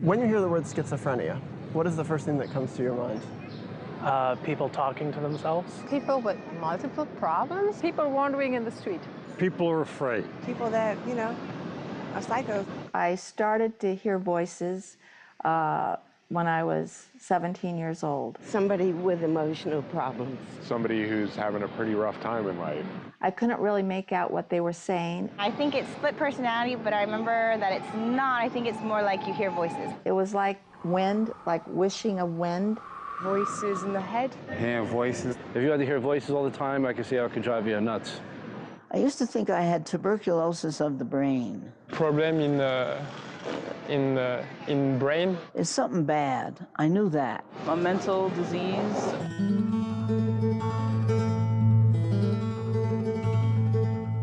When you hear the word schizophrenia, what is the first thing that comes to your mind? People talking to themselves. People with multiple problems. People wandering in the street. People are afraid. People that, are psychos. I started to hear voices when I was 17 years old. Somebody with emotional problems. Somebody who's having a pretty rough time in life. I couldn't really make out what they were saying. I think it's split personality, but I remember that it's not. I think it's more like you hear voices. It was like wind, like wishing of wind. Voices in the head. Hearing voices. If you had to hear voices all the time, I can see how it could drive you nuts. I used to think I had tuberculosis of the brain. Problem in brain. It's something bad. I knew that. A mental disease.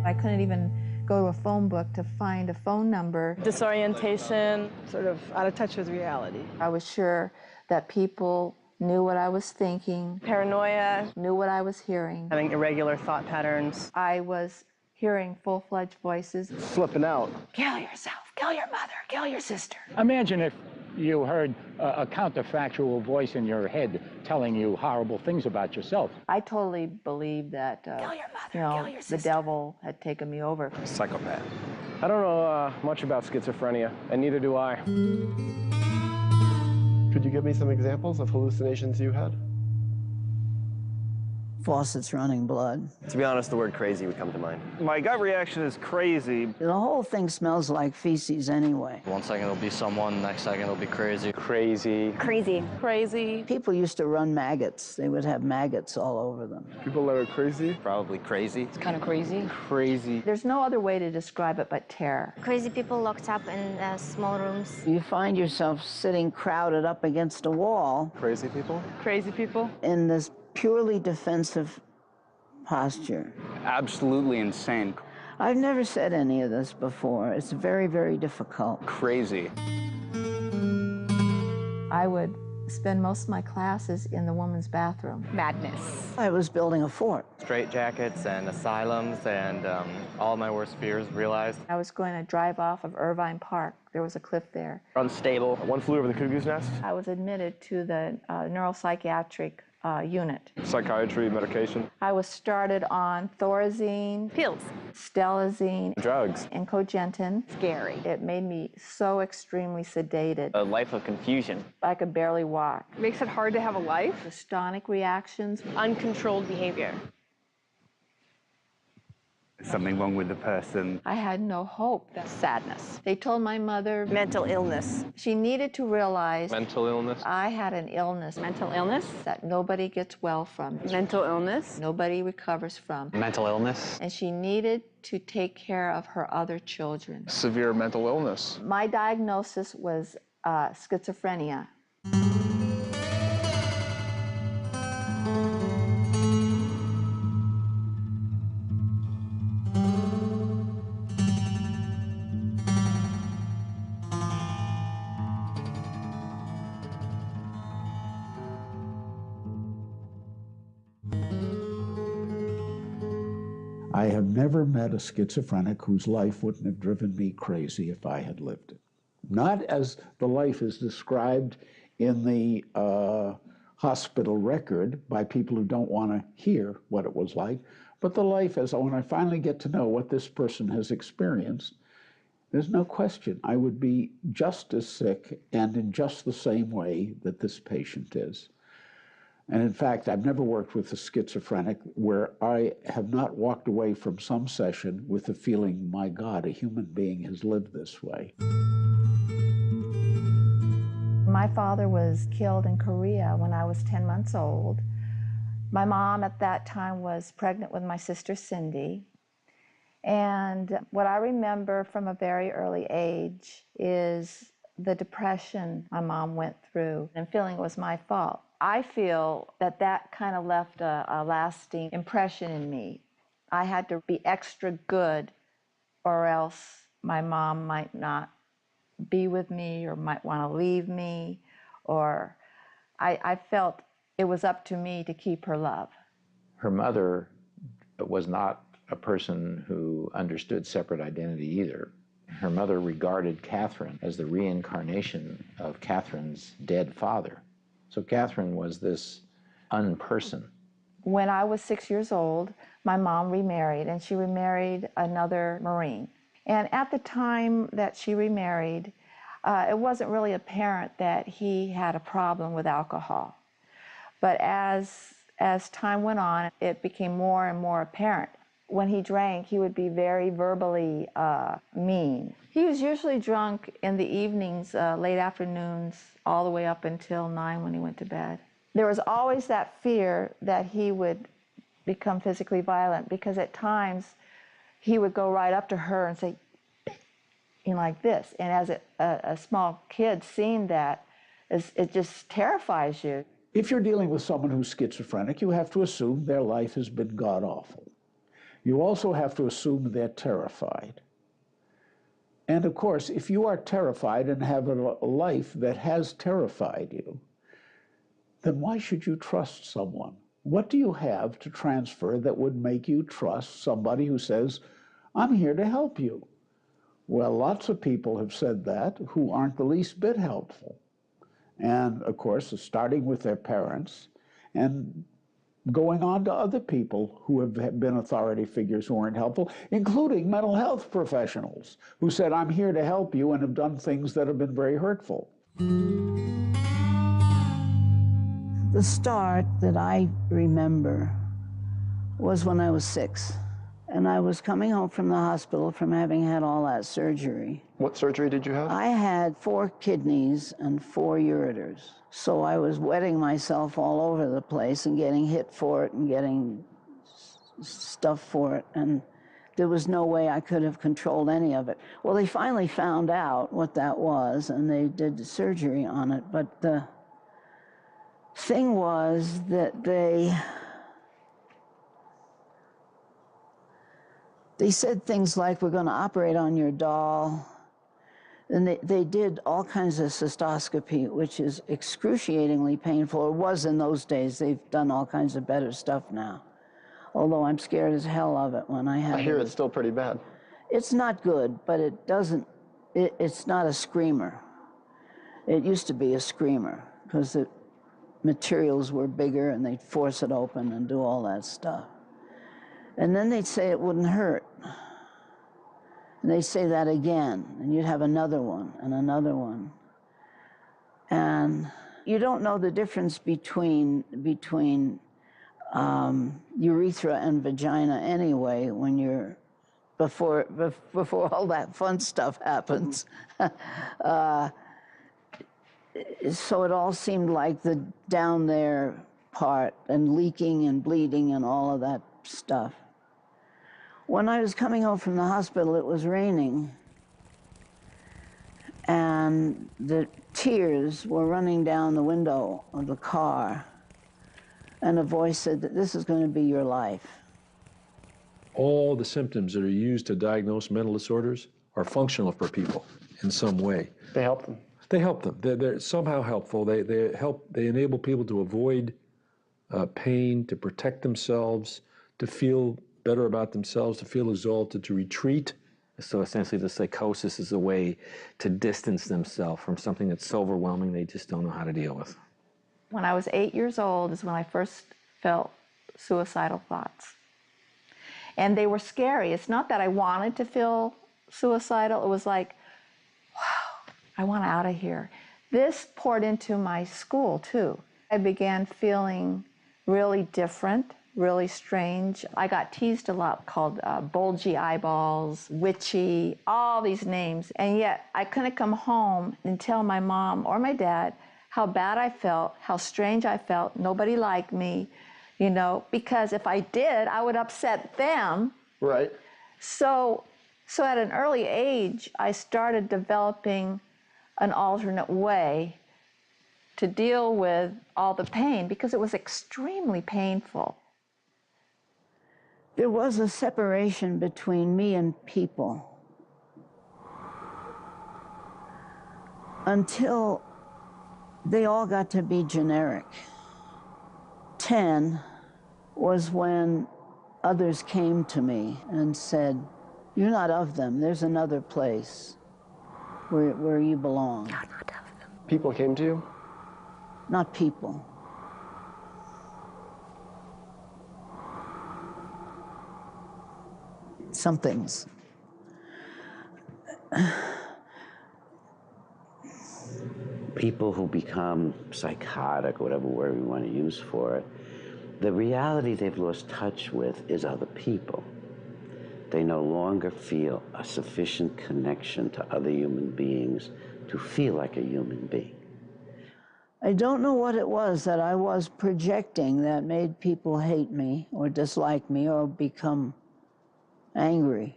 I couldn't even go to a phone book to find a phone number. Disorientation. Sort of out of touch with reality. I was sure that people knew what I was thinking. Paranoia. Knew what I was hearing. Having irregular thought patterns. I was hearing full-fledged voices. Flipping out. Kill yourself, kill your mother, kill your sister. Imagine if you heard a counterfactual voice in your head telling you horrible things about yourself. I totally believed that Kill your mother, kill your sister. the devil had taken me over. Psychopath. I don't know much about schizophrenia, and neither do I. Could you give me some examples of hallucinations you had? Faucets running blood. To be honest, the word crazy would come to mind. My gut reaction is crazy. The whole thing smells like feces anyway. One second it'll be someone, next second it'll be crazy. Crazy. Crazy. Crazy. People used to run maggots. They would have maggots all over them. People that are crazy? Probably crazy. It's kind of crazy. Crazy. There's no other way to describe it but terror. Crazy people locked up in small rooms. You find yourself sitting crowded up against a wall Crazy people? Crazy people. in this purely defensive posture. Absolutely insane. I've never said any of this before. It's very, very difficult. Crazy. I would spend most of my classes in the women's bathroom. Madness. I was building a fort. Straitjackets and asylums and all my worst fears realized. I was going to drive off of Irvine Park. There was a cliff there. Unstable. One flew over the cuckoo's nest? I was admitted to the neuropsychiatric unit. Psychiatry, medication. I was started on Thorazine, Pills. Stelazine, Drugs. and Cogentin. Scary. It made me so extremely sedated. A life of confusion. I could barely walk. Makes it hard to have a life. Dystonic reactions. Uncontrolled behavior. Something wrong with the person. I had no hope. Sadness. They told my mother Mental illness. she needed to realize Mental illness. I had an illness Mental illness. that nobody gets well from. Mental illness. Nobody recovers from. Mental illness. And she needed to take care of her other children. Severe mental illness. My diagnosis was schizophrenia. I have never met a schizophrenic whose life wouldn't have driven me crazy if I had lived it. Not as the life is described in the hospital record by people who don't want to hear what it was like, but the life as when I finally get to know what this person has experienced, there's no question I would be just as sick and in just the same way that this patient is. And in fact, I've never worked with a schizophrenic where I have not walked away from some session with the feeling, my God, a human being has lived this way. My father was killed in Korea when I was 10 months old. My mom at that time was pregnant with my sister Cindy. And what I remember from a very early age is the depression my mom went through and feeling it was my fault. I feel that that kind of left a lasting impression in me. I had to be extra good or else my mom might not be with me or might want to leave me, or I felt it was up to me to keep her love. Her mother was not a person who understood separate identity either. Her mother regarded Catherine as the reincarnation of Catherine's dead father. So Catherine was this unperson. When I was 6 years old, my mom remarried, and she remarried another Marine. And at the time that she remarried, it wasn't really apparent that he had a problem with alcohol. But as time went on, it became more and more apparent. When he drank, he would be very verbally mean. He was usually drunk in the evenings, late afternoons, all the way up until 9 when he went to bed. There was always that fear that he would become physically violent, because at times he would go right up to her and say, you know, like this. And as a small kid, seeing that, it just terrifies you. If you're dealing with someone who's schizophrenic, you have to assume their life has been god-awful. You also have to assume they're terrified. And of course, if you are terrified and have a life that has terrified you, then why should you trust someone? What do you have to transfer that would make you trust somebody who says, I'm here to help you? Well, lots of people have said that who aren't the least bit helpful. And of course, starting with their parents and going on to other people who have been authority figures who aren't helpful, including mental health professionals who said, I'm here to help you, and have done things that have been very hurtful. The start that I remember was when I was 6. And I was coming home from the hospital from having had all that surgery. What surgery did you have? I had 4 kidneys and 4 ureters. So I was wetting myself all over the place and getting hit for it and getting stuff for it. And there was no way I could have controlled any of it. Well, they finally found out what that was, and they did the surgery on it. But the thing was that they said things like, we're going to operate on your doll. And they did all kinds of cystoscopy, which is excruciatingly painful, or was in those days. They've done all kinds of better stuff now. Although I'm scared as hell of it when I have it. I hear it's still pretty bad. It's not good, but it doesn't, it's not a screamer. It used to be a screamer, because the materials were bigger and they'd force it open and do all that stuff. And then they'd say it wouldn't hurt. And they'd say that again, and you'd have another one and another one. And you don't know the difference between urethra and vagina anyway when you're, before all that fun stuff happens. So it all seemed like the down there part, and leaking and bleeding and all of that stuff. When I was coming home from the hospital, it was raining, and the tears were running down the window of the car, and a voice said that this is going to be your life. All the symptoms that are used to diagnose mental disorders are functional for people in some way. They help them. They help them. They're somehow helpful. They enable people to avoid pain, to protect themselves, to feel better about themselves, to feel exalted, to retreat. So essentially the psychosis is a way to distance themselves from something that's so overwhelming they just don't know how to deal with. When I was 8 years old is when I first felt suicidal thoughts. And they were scary. It's not that I wanted to feel suicidal. It was like, wow, I want out of here. This poured into my school too. I began feeling really different, really strange. I got teased a lot, called bulgy eyeballs, witchy, all these names. And yet I couldn't come home and tell my mom or my dad how bad I felt, how strange I felt. Nobody liked me, you know, because if I did, I would upset them. Right. So at an early age, I started developing an alternate way to deal with all the pain, because it was extremely painful. There was a separation between me and people until they all got to be generic. 10 was when others came to me and said, You're not of them. There's another place where you belong. You're not of them. People came to you? Not people. Some things. People who become psychotic, whatever word we want to use for it, the reality they've lost touch with is other people. They no longer feel a sufficient connection to other human beings to feel like a human being. I don't know what it was that I was projecting that made people hate me or dislike me or become angry.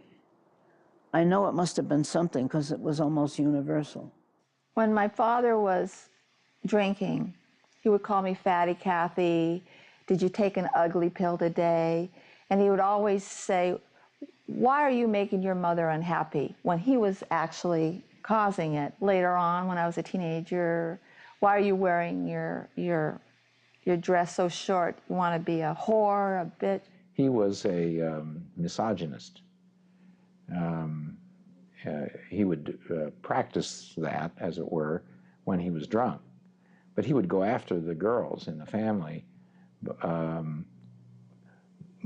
I know it must have been something because it was almost universal. When my father was drinking, he would call me Fatty Kathy. Did you take an ugly pill today? And he would always say, why are you making your mother unhappy? When he was actually causing it. Later on, when I was a teenager, why are you wearing your dress so short? You want to be a whore, a bitch? He was a misogynist. He would practice that, as it were, when he was drunk. But he would go after the girls in the family,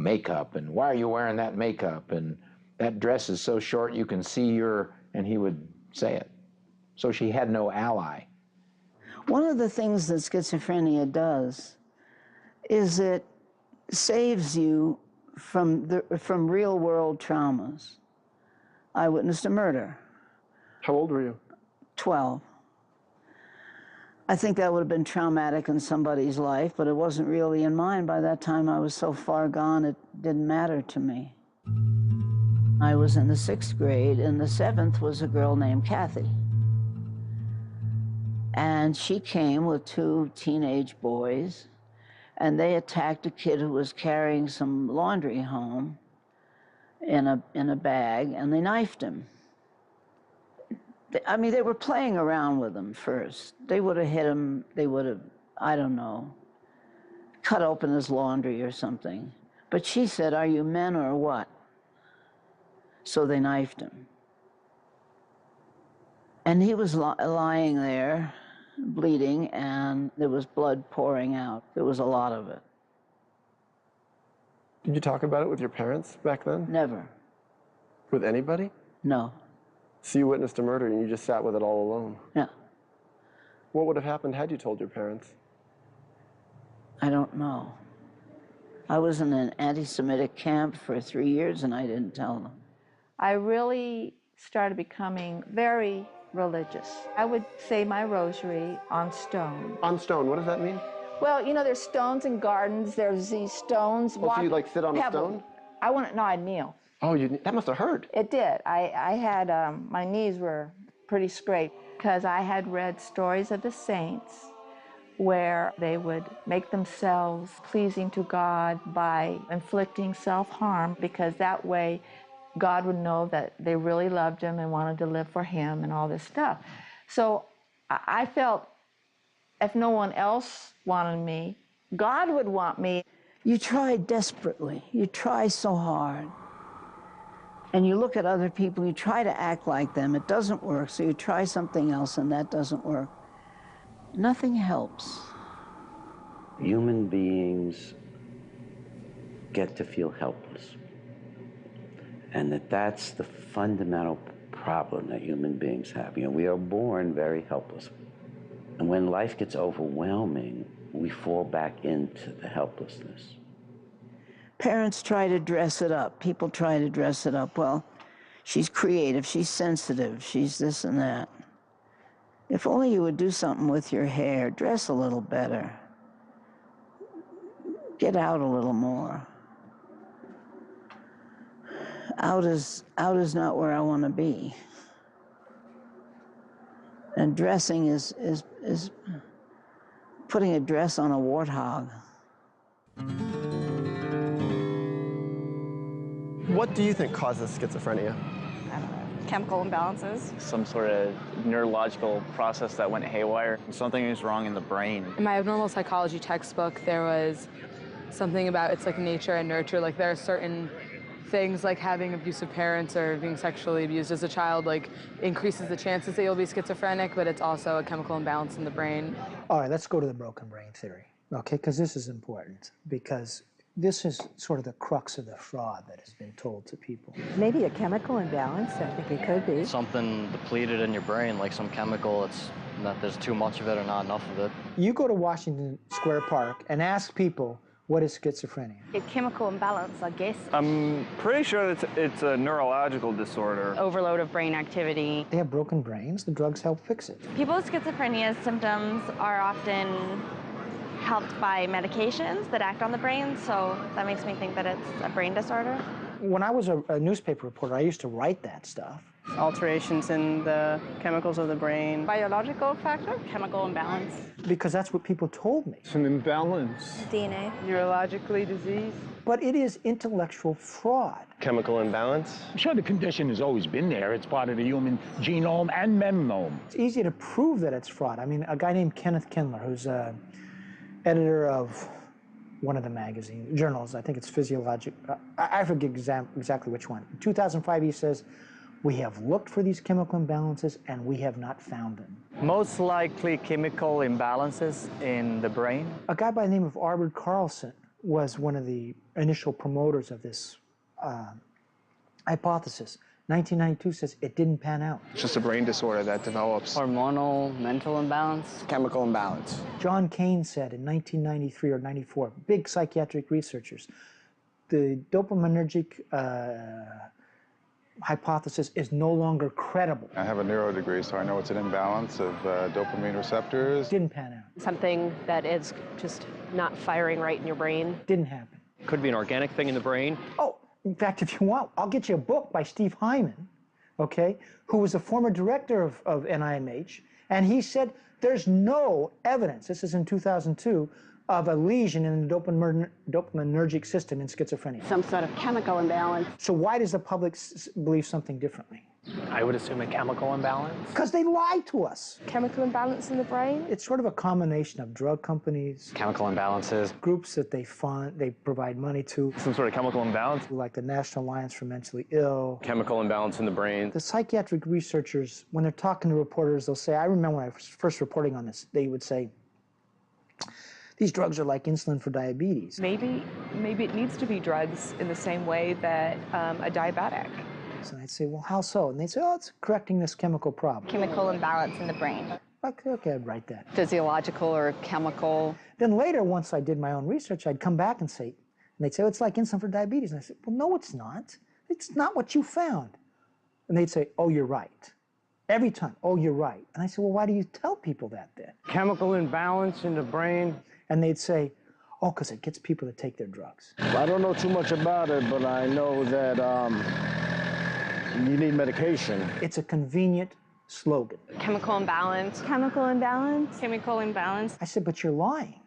makeup, and why are you wearing that makeup? And that dress is so short you can see your, and he would say it. So she had no ally. One of the things that schizophrenia does is it saves you from real world traumas. I witnessed a murder. How old were you? 12. I think that would have been traumatic in somebody's life, but it wasn't really in mine. By that time, I was so far gone, it didn't matter to me. I was in the 6th grade, and the 7th was a girl named Kathy. And she came with 2 teenage boys, and they attacked a kid who was carrying some laundry home in a bag, and they knifed him. I mean, they were playing around with him first. They would have hit him, they would have, I don't know, cut open his laundry or something. But she said, are you men or what? So they knifed him. And he was lying there, bleeding, and there was blood pouring out. There was a lot of it. Did you talk about it with your parents back then? Never. With anybody? No. So you witnessed a murder and you just sat with it all alone? Yeah. What would have happened had you told your parents? I don't know. I was in an anti-Semitic camp for 3 years and I didn't tell them. I really started becoming very religious. I would say my rosary on stone. On stone, what does that mean? Well, you know, there's stones in gardens. There's these stones. Oh, so you like sit on a stone? I wouldn't, no, I'd kneel. Oh, that must have hurt. It did. I had, my knees were pretty scraped because I had read stories of the saints where they would make themselves pleasing to God by inflicting self-harm, because that way God would know that they really loved him and wanted to live for him and all this stuff. So I felt if no one else wanted me, God would want me. You try desperately. You try so hard. And you look at other people, you try to act like them. It doesn't work, so you try something else, and that doesn't work. Nothing helps. Human beings get to feel helpless. And that's the fundamental problem that human beings have. You know, we are born very helpless. And when life gets overwhelming, we fall back into the helplessness. Parents try to dress it up. People try to dress it up. Well, she's creative, she's sensitive, she's this and that. If only you would do something with your hair, dress a little better. Get out a little more. Out is not where I want to be. And dressing is putting a dress on a warthog. What do you think causes schizophrenia? I don't know. Chemical imbalances. Some sort of neurological process that went haywire. Something is wrong in the brain. In my abnormal psychology textbook, there was something about it's like nature and nurture. Like there are certain things like having abusive parents or being sexually abused as a child like increases the chances that you'll be schizophrenic, but it's also a chemical imbalance in the brain. All right, let's go to the broken brain theory, okay? Because this is important, because this is sort of the crux of the fraud that has been told to people. Maybe a chemical imbalance, I think it could be. Something depleted in your brain, like some chemical, it's not, there's too much of it or not enough of it. You go to Washington Square Park and ask people, what is schizophrenia? A chemical imbalance, I guess. I'm pretty sure it's a neurological disorder. Overload of brain activity. They have broken brains, the drugs help fix it. People with schizophrenia symptoms are often helped by medications that act on the brain, so that makes me think that it's a brain disorder. When I was a newspaper reporter, I used to write that stuff. Alterations in the chemicals of the brain. Biological factor? Chemical imbalance. Because that's what people told me. It's an imbalance. DNA. Neurologically diseased. But it is intellectual fraud. Chemical imbalance? I'm sure the condition has always been there. It's part of the human genome and memnome. It's easy to prove that it's fraud. I mean, a guy named Kenneth Kindler, who's editor of one of the magazine journals, I think it's Physiologic, I forget exactly which one. In 2005, he says, we have looked for these chemical imbalances and we have not found them. Most likely chemical imbalances in the brain. A guy by the name of Arvid Carlson was one of the initial promoters of this hypothesis. 1992 says it didn't pan out. It's just a brain disorder that develops. Hormonal, mental imbalance. Chemical imbalance. John Kane said in 1993 or 94, big psychiatric researchers, the dopaminergic hypothesis is no longer credible. I have a neuro degree, so I know it's an imbalance of dopamine receptors. Didn't pan out. Something that is just not firing right in your brain. Didn't happen. Could be an organic thing in the brain. Oh, in fact, if you want, I'll get you a book by Steve Hyman, okay, who was a former director of NIMH, and he said there's no evidence, this is in 2002, of a lesion in the dopaminergic system in schizophrenia. Some sort of chemical imbalance. So why does the public believe something differently? I would assume a chemical imbalance. Because they lie to us. Chemical imbalance in the brain? It's sort of a combination of drug companies, Chemical imbalances. groups that they fund, they provide money to, Some sort of chemical imbalance? like the National Alliance for Mentally Ill. Chemical imbalance in the brain. The psychiatric researchers, when they're talking to reporters, they'll say, I remember when I was first reporting on this, they would say, these drugs are like insulin for diabetes. Maybe it needs to be drugs in the same way that a diabetic. So I'd say, well, how so? And they'd say, oh, it's correcting this chemical problem. Chemical imbalance in the brain. Okay, I'd write that. Physiological or chemical. Then later, once I did my own research, I'd come back and say, and they'd say, oh, it's like insulin for diabetes. And I said, well, no, it's not. It's not what you found. And they'd say, oh, you're right. Every time, oh, you're right. And I said, well, why do you tell people that then? Chemical imbalance in the brain. And they'd say, oh, because it gets people to take their drugs. I don't know too much about it, but I know that you need medication. It's a convenient slogan. Chemical imbalance. Chemical imbalance? Chemical imbalance. I said, but you're lying.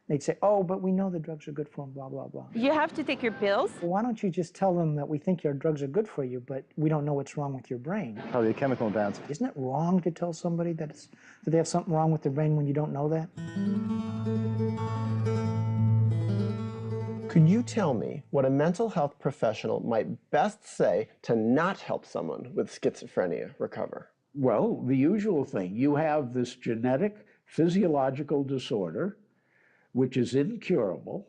They'd say, oh, but we know the drugs are good for them, blah, blah, blah. You have to take your pills? Well, why don't you just tell them that we think your drugs are good for you, but we don't know what's wrong with your brain? Probably a chemical imbalance. Isn't it wrong to tell somebody that they have something wrong with their brain when you don't know that? Could you tell me what a mental health professional might best say to not help someone with schizophrenia recover? Well, the usual thing. You have this genetic physiological disorder, which is incurable,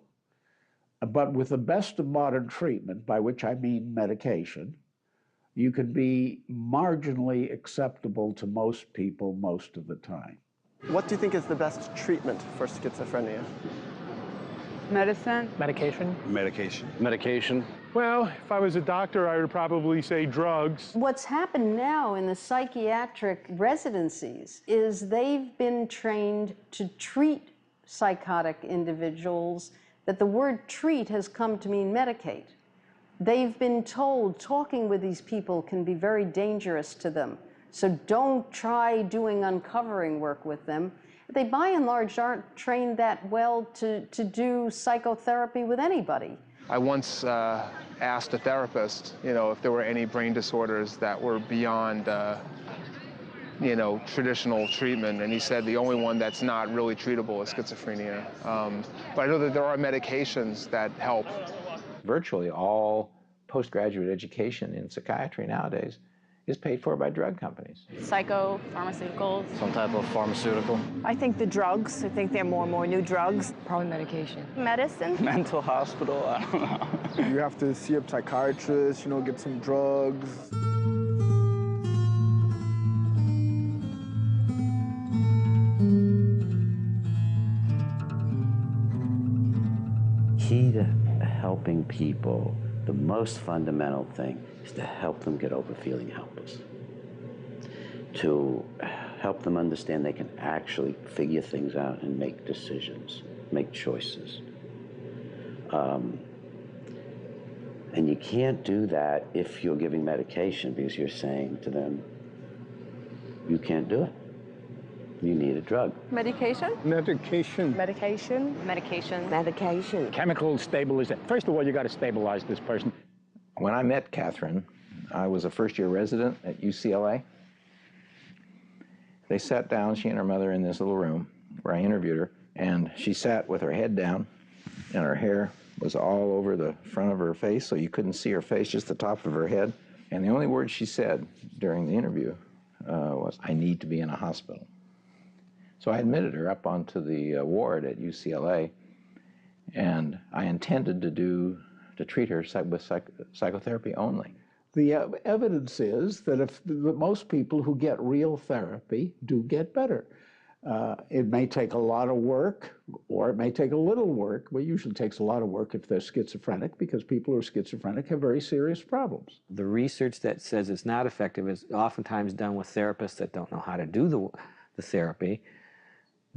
but with the best of modern treatment, by which I mean medication, you can be marginally acceptable to most people most of the time. What do you think is the best treatment for schizophrenia? Medicine? Medication? Medication. Medication. Well, if I was a doctor, I would probably say drugs. What's happened now in the psychiatric residencies is they've been trained to treat psychotic individuals, that the word treat has come to mean medicate. They've been told talking with these people can be very dangerous to them, so don't try doing uncovering work with them. They, by and large, aren't trained that well to do psychotherapy with anybody. I once asked a therapist, if there were any brain disorders that were beyond traditional treatment, and he said the only one that's not really treatable is schizophrenia. But I know that there are medications that help. Virtually all postgraduate education in psychiatry nowadays is paid for by drug companies. Psychopharmaceuticals. Some type of pharmaceutical. I think the drugs, I think there are more and more new drugs. Probably medication. Medicine. Mental hospital, I don't know. You have to see a psychiatrist, you know, get some drugs. Key to helping people, the most fundamental thing is to help them get over feeling helpless. To help them understand they can actually figure things out and make decisions, make choices. And you can't do that if you're giving medication, because you're saying to them, you can't do it. You need a drug. Medication? Medication. Medication. Medication. Medication. Chemical stabilization. First of all, you got to stabilize this person. When I met Catherine, I was a first-year resident at UCLA. They sat down, she and her mother, in this little room where I interviewed her, and she sat with her head down, and her hair was all over the front of her face, so you couldn't see her face, just the top of her head. And the only word she said during the interview was, "I need to be in a hospital." So I admitted her up onto the ward at UCLA, and I intended to treat her with psychotherapy only. The evidence is that most people who get real therapy do get better. It may take a lot of work, or it may take a little work, but usually takes a lot of work if they're schizophrenic, because people who are schizophrenic have very serious problems. The research that says it's not effective is oftentimes done with therapists that don't know how to do the therapy,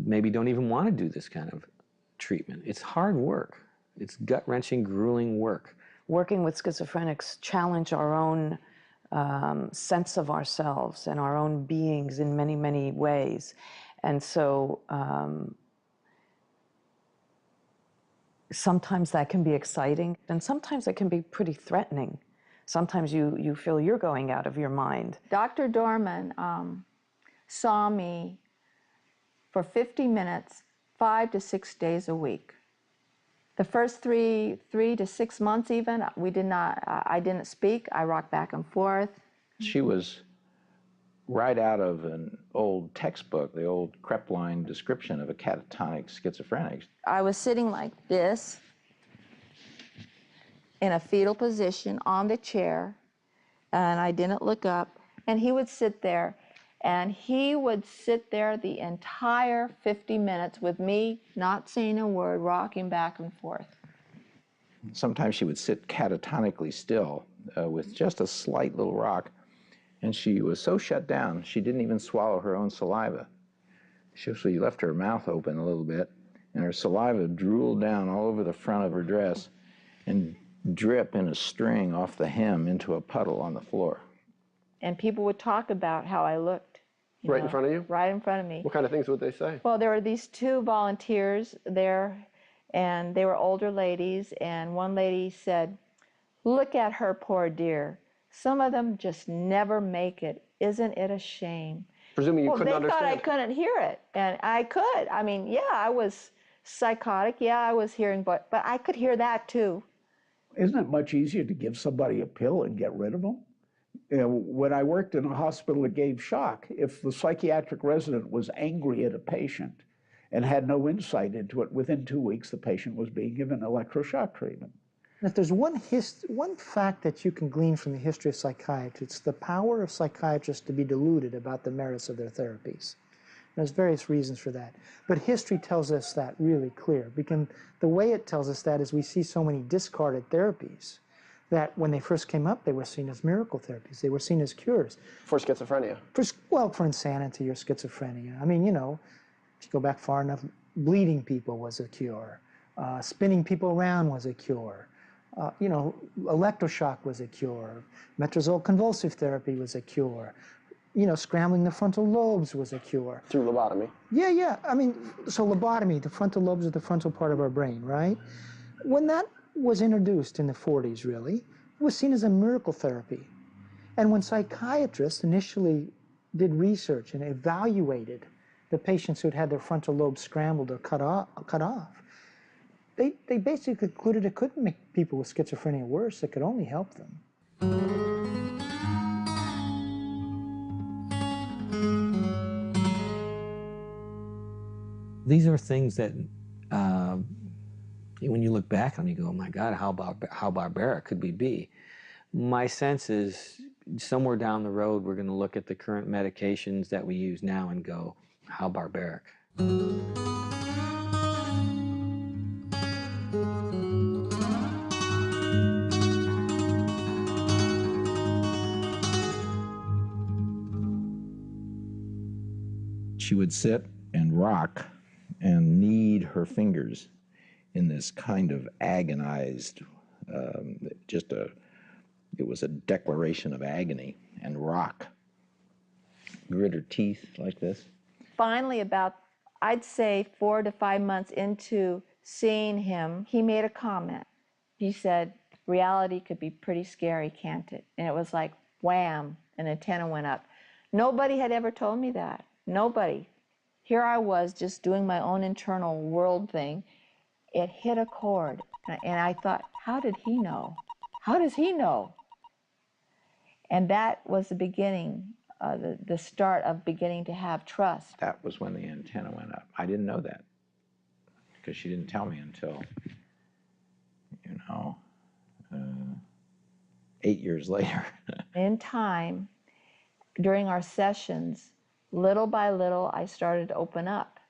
maybe don't even want to do this kind of treatment. It's hard work. It's gut-wrenching, grueling work. Working with schizophrenics challenge our own sense of ourselves and our own beings in many, many ways. And so sometimes that can be exciting, and sometimes it can be pretty threatening. Sometimes you feel you're going out of your mind. Dr. Dorman saw me for 50 minutes, 5 to 6 days a week. The first three to 6 months even, I didn't speak. I rocked back and forth. She was right out of an old textbook, the old Krepline description of a catatonic schizophrenic. I was sitting like this in a fetal position on the chair, and I didn't look up, and he would sit there, and he would sit there the entire 50 minutes with me not saying a word, rocking back and forth. Sometimes she would sit catatonically still with just a slight little rock, and she was so shut down she didn't even swallow her own saliva. She left her mouth open a little bit, and her saliva drooled down all over the front of her dress and drip in a string off the hem into a puddle on the floor. And people would talk about how I looked. Right in front of you? Right in front of me. What kind of things would they say? Well, there were these two volunteers there, and they were older ladies, and one lady said, "Look at her, poor dear. Some of them just never make it. Isn't it a shame?" Presuming you couldn't understand. They thought I couldn't hear it, and I could. I mean, yeah, I was psychotic. Yeah, I was hearing, but I could hear that too. Isn't it much easier to give somebody a pill and get rid of them? You know, when I worked in a hospital that gave shock, if the psychiatric resident was angry at a patient and had no insight into it, within 2 weeks the patient was being given electroshock treatment. And if there's one fact that you can glean from the history of psychiatry, it's the power of psychiatrists to be deluded about the merits of their therapies. There's various reasons for that. But history tells us that really clear. Because the way it tells us that is we see so many discarded therapies that when they first came up, they were seen as miracle therapies. They were seen as cures. For schizophrenia? For insanity or schizophrenia. I mean, you know, if you go back far enough, bleeding people was a cure. Spinning people around was a cure. You know, electroshock was a cure. Metrazole convulsive therapy was a cure. You know, scrambling the frontal lobes was a cure. Through lobotomy? Yeah. I mean, so lobotomy, the frontal lobes are the frontal part of our brain, right? When that was introduced in the 40s, really, it was seen as a miracle therapy. And when psychiatrists initially did research and evaluated the patients who'd had their frontal lobes scrambled or cut off, They basically concluded it couldn't make people with schizophrenia worse, it could only help them. These are things that, when you look back on it, you go, oh my God, how barbaric could we be? My sense is somewhere down the road, we're going to look at the current medications that we use now and go, how barbaric. She would sit and rock and knead her fingers in this kind of agonized, it was a declaration of agony, and rock. Grit her teeth like this. Finally, about, I'd say 4 to 5 months into seeing him, he made a comment. He said, reality could be pretty scary, can't it? And it was like, wham, an antenna went up. Nobody had ever told me that. Nobody. Here I was just doing my own internal world thing. It hit a chord. And I thought, how did he know? How does he know? And that was the beginning, the start of beginning to have trust. That was when the antenna went up. I didn't know that because she didn't tell me until, 8 years later. In time, during our sessions, little by little, I started to open up.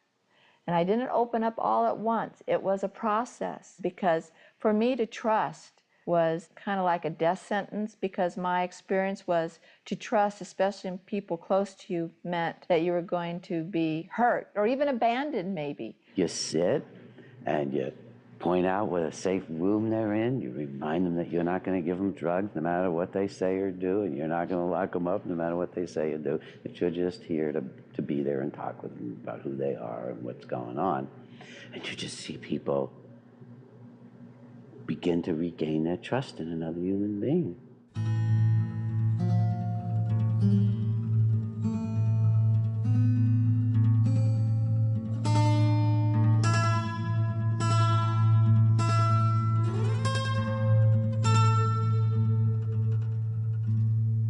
And I didn't open up all at once. It was a process, because for me to trust was kind of like a death sentence, because my experience was to trust, especially in people close to you, meant that you were going to be hurt or even abandoned maybe. You sit and you point out what a safe room they're in. You remind them that you're not going to give them drugs no matter what they say or do, and you're not going to lock them up no matter what they say or do, that you're just here to be there and talk with them about who they are and what's going on. And you just see people begin to regain their trust in another human being.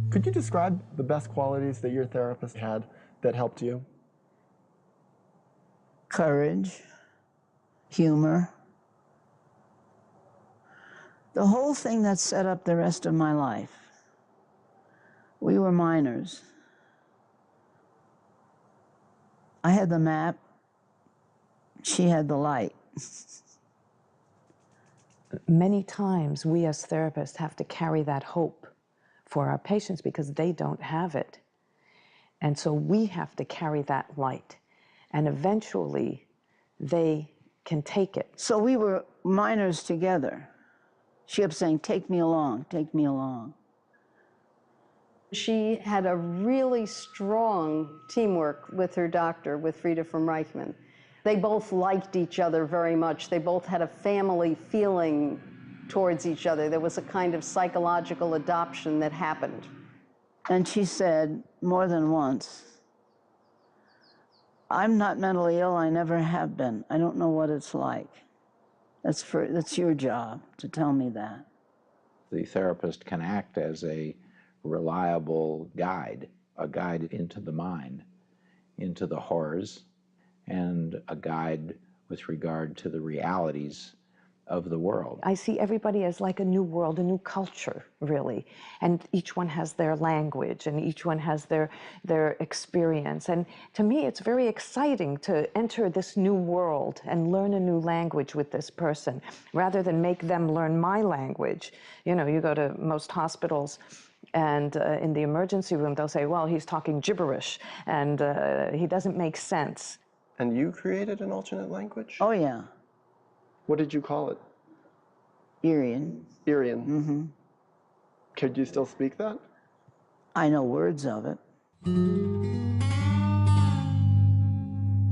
Could you describe the best qualities that your therapist had that helped you? Courage, humor, the whole thing that set up the rest of my life. We were minors. I had the map, she had the light. Many times we as therapists have to carry that hope for our patients because they don't have it. And so we have to carry that light. And eventually they can take it. So we were minors together. She kept saying, take me along, take me along. She had a really strong teamwork with her doctor, with Frieda from Reichman. They both liked each other very much. They both had a family feeling towards each other. There was a kind of psychological adoption that happened. And she said more than once, I'm not mentally ill, I never have been. I don't know what it's like. That's your job to tell me that. The therapist can act as a reliable guide, a guide into the mind, into the horrors, and a guide with regard to the realities of the world. I see everybody as like a new world, a new culture, really. And each one has their language, and each one has their experience. And to me, it's very exciting to enter this new world and learn a new language with this person, rather than make them learn my language. You know, you go to most hospitals, and in the emergency room, they'll say, well, he's talking gibberish, and he doesn't make sense. And you created an alternate language? Oh, yeah. What did you call it? Irian. Irian. Mm-hmm. Could you still speak that? I know words of it.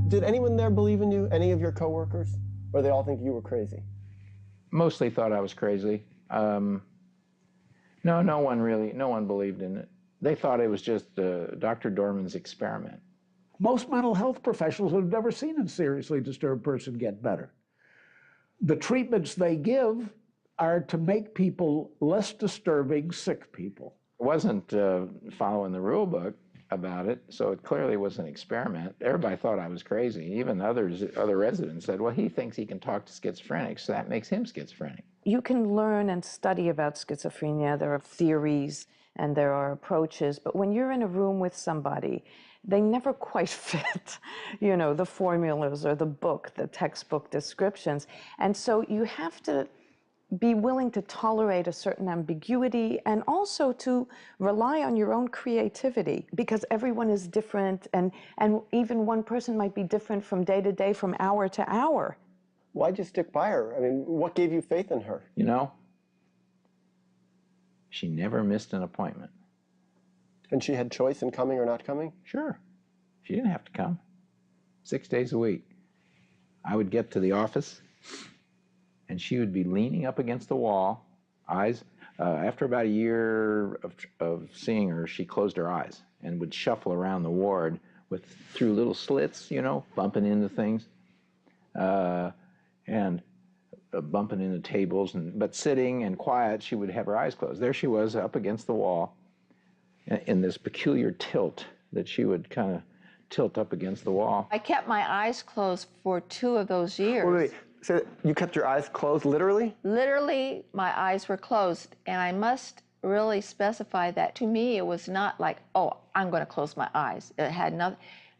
Did anyone there believe in you, any of your coworkers? Or they all think you were crazy? Mostly thought I was crazy. No one believed in it. They thought it was just Dr. Dorman's experiment. Most mental health professionals have never seen a seriously disturbed person get better. The treatments they give are to make people less disturbing sick people. I wasn't following the rule book about it, so it clearly was an experiment. Everybody thought I was crazy. Even other residents said, well, he thinks he can talk to schizophrenics, so that makes him schizophrenic. You can learn and study about schizophrenia. There are theories and there are approaches, but when you're in a room with somebody, they never quite fit, you know, the formulas or the book, the textbook descriptions. And so you have to be willing to tolerate a certain ambiguity and also to rely on your own creativity, because everyone is different, and even one person might be different from day to day, from hour to hour. Why'd you stick by her? I mean, what gave you faith in her? You know, she never missed an appointment. And she had choice in coming or not coming? Sure. She didn't have to come. 6 days a week. I would get to the office, and she would be leaning up against the wall, eyes. After about a year of seeing her, she closed her eyes and would shuffle around the ward through little slits, you know, bumping into things, and bumping into tables. But sitting and quiet, she would have her eyes closed. There she was up against the wall in this peculiar tilt that she would kind of tilt up against the wall. I kept my eyes closed for 2 of those years. Wait. So you kept your eyes closed, literally? Literally, my eyes were closed, and I must really specify that to me it was not like, oh, I'm going to close my eyes. It had nothing.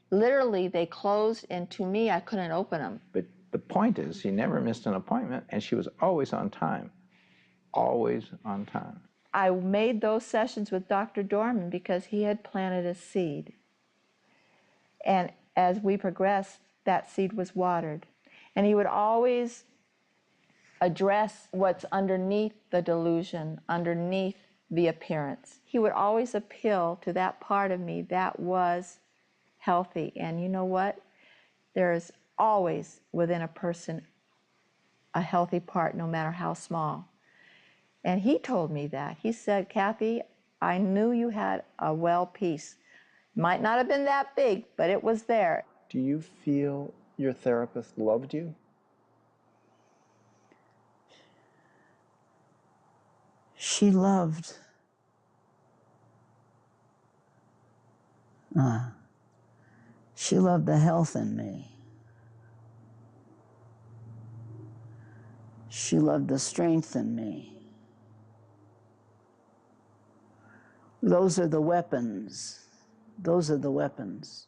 Literally, they closed, and to me, I couldn't open them. But the point is, she never missed an appointment, and she was always on time. Always on time. I made those sessions with Dr. Dorman because he had planted a seed. And as we progressed, that seed was watered. And he would always address what's underneath the delusion, underneath the appearance. He would always appeal to that part of me that was healthy. And you know what? There is always within a person a healthy part, no matter how small. And he told me that. He said, Kathy, I knew you had a well piece. Might not have been that big, but it was there. Do you feel your therapist loved you? She loved. She loved the health in me. She loved the strength in me. Those are the weapons. Those are the weapons.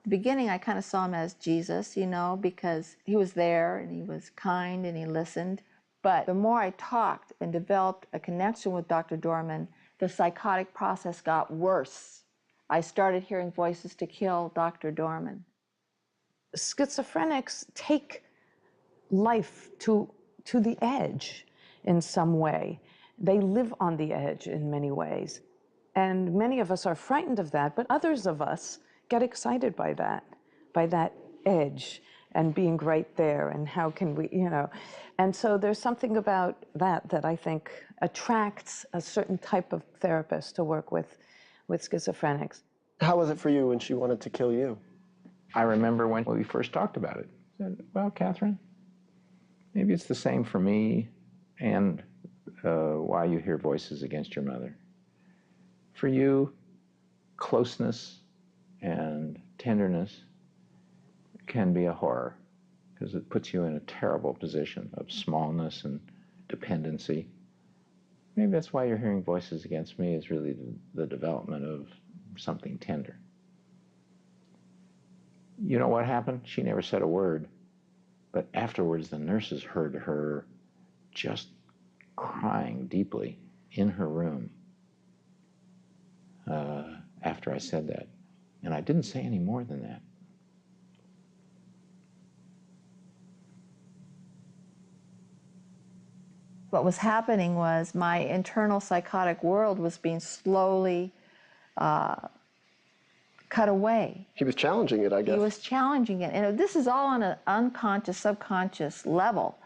The beginning, I kind of saw him as Jesus, you know, because he was there and he was kind and he listened. But the more I talked and developed a connection with Dr. Dorman, the psychotic process got worse. I started hearing voices to kill Dr. Dorman. Schizophrenics take life to the edge in some way. They live on the edge in many ways. And many of us are frightened of that, but others of us get excited by that edge and being right there, and how can we, you know. And so there's something about that I think attracts a certain type of therapist to work with schizophrenics. How was it for you when she wanted to kill you? I remember when we first talked about it. I said, well, Catherine, maybe it's the same for me and why you hear voices against your mother. For you, closeness and tenderness can be a horror because it puts you in a terrible position of smallness and dependency. Maybe that's why you're hearing voices against me, is really the development of something tender. You know what happened? She never said a word, but afterwards the nurses heard her just crying deeply in her room after I said that. And I didn't say any more than that. What was happening was my internal psychotic world was being slowly cut away. He was challenging it, I guess. He was challenging it. And this is all on an unconscious, subconscious level.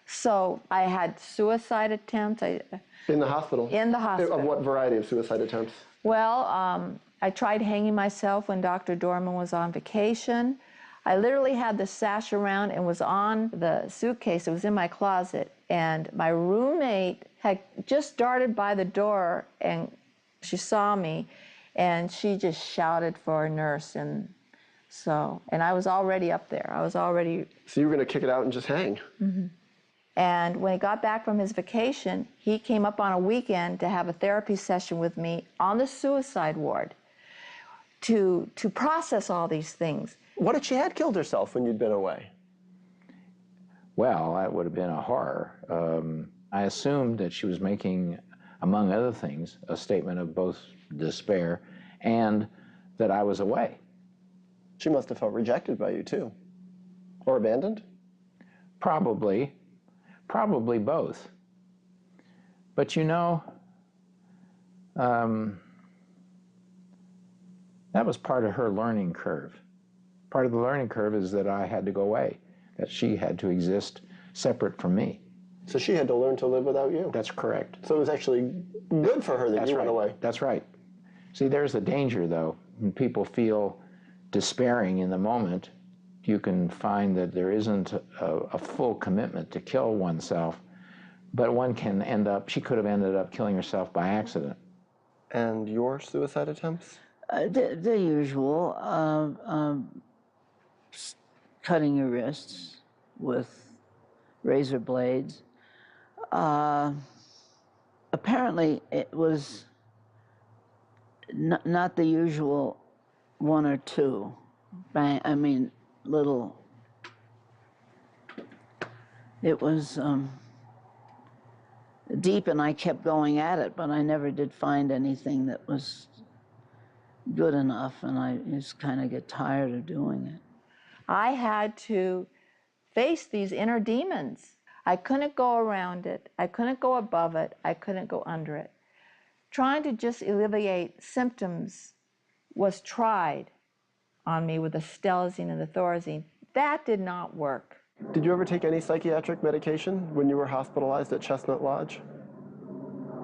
So I had suicide attempts. In the hospital? In the hospital. Of what variety of suicide attempts? Well, I tried hanging myself when Dr. Dorman was on vacation. I literally had the sash around and was on the suitcase. It was in my closet. And my roommate had just darted by the door and she saw me and she just shouted for a nurse. And I was already up there. I was already... So you were going to kick it out and just hang? Mm-hmm. And when he got back from his vacation, he came up on a weekend to have a therapy session with me on the suicide ward to process all these things. What if she had killed herself when you'd been away? Well, that would have been a horror. I assumed that she was making, among other things, a statement of both despair and that I was away. She must have felt rejected by you, too. Or abandoned? Probably both. But you know, that was part of her learning curve. Part of the learning curve is that I had to go away, that she had to exist separate from me. So she had to learn to live without you? That's correct. So it was actually good for her that you went away? That's right. See, there's the danger, though. When people feel despairing in the moment, you can find that there isn't a full commitment to kill oneself, but one can end up, she could have ended up killing herself by accident. And your suicide attempts? The usual, cutting your wrists with razor blades. Apparently it was not the usual one or two, bang, I mean, little. It was deep, and I kept going at it, but I never did find anything that was good enough, and I just kind of get tired of doing it. I had to face these inner demons. I couldn't go around it. I couldn't go above it. I couldn't go under it. Trying to just alleviate symptoms was tried on me with the stelzine and the thorazine. That did not work. Did you ever take any psychiatric medication when you were hospitalized at Chestnut Lodge?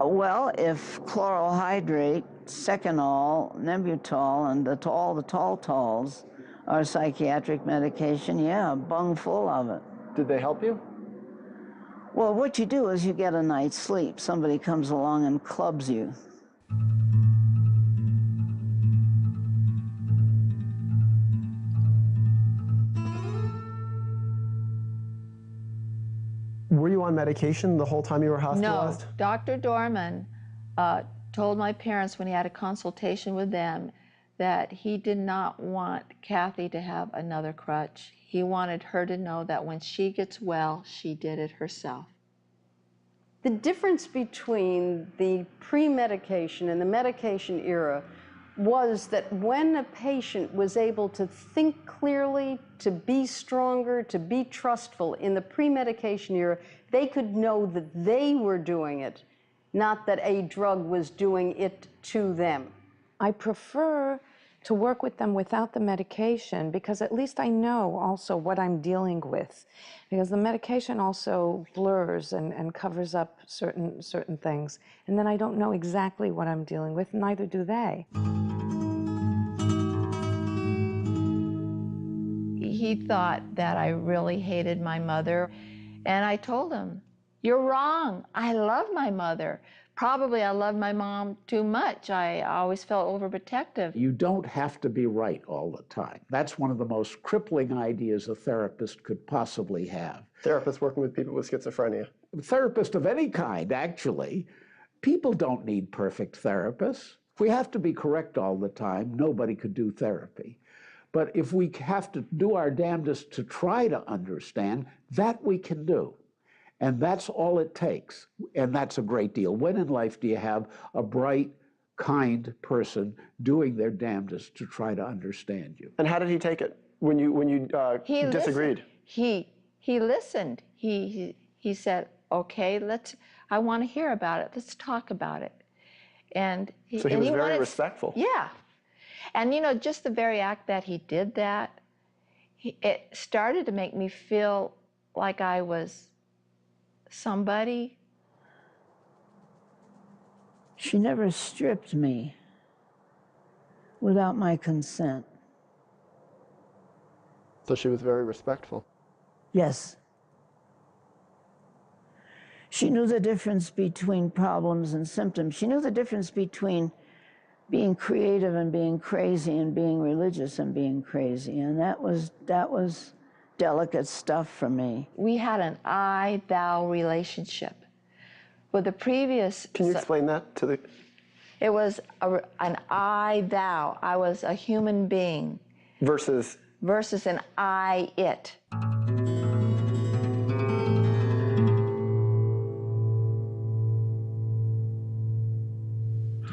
Well, if chloral hydrate, Seconal, Nembutal, and all the Taltols are psychiatric medication, yeah, bung full of it. Did they help you? Well, what you do is you get a night's sleep. Somebody comes along and clubs you. Were you on medication the whole time you were hospitalized? No. Dr. Dorman told my parents when he had a consultation with them that he did not want Kathy to have another crutch. He wanted her to know that when she gets well, she did it herself. The difference between the pre-medication and the medication era was that when a patient was able to think clearly, to be stronger, to be trustful in the pre-medication era, they could know that they were doing it, not that a drug was doing it to them. I prefer to work with them without the medication because at least I know also what I'm dealing with. Because the medication also blurs and covers up certain things. And then I don't know exactly what I'm dealing with, neither do they. He thought that I really hated my mother. And I told him, "You're wrong. I love my mother. Probably I loved my mom too much. I always felt overprotective." You don't have to be right all the time. That's one of the most crippling ideas a therapist could possibly have. Therapists working with people with schizophrenia. A therapist of any kind, actually. People don't need perfect therapists. If we have to be correct all the time, nobody could do therapy. But if we have to do our damnedest to try to understand, that we can do. And that's all it takes. And that's a great deal. When in life do you have a bright, kind person doing their damnedest to try to understand you? And how did he take it when you disagreed? He listened. He said, "Okay, I want to hear about it. Let's talk about it." And so he was very respectful. Yeah. And you know, just the very act that he did that, it started to make me feel like I was somebody. She never stripped me without my consent. So she was very respectful. Yes. She knew the difference between problems and symptoms. She knew the difference between being creative and being crazy and being religious and being crazy. And that was delicate stuff for me. We had an I-thou relationship. With the previous... Can you explain that to the... It was an I-thou. I was a human being. Versus? Versus an I-it.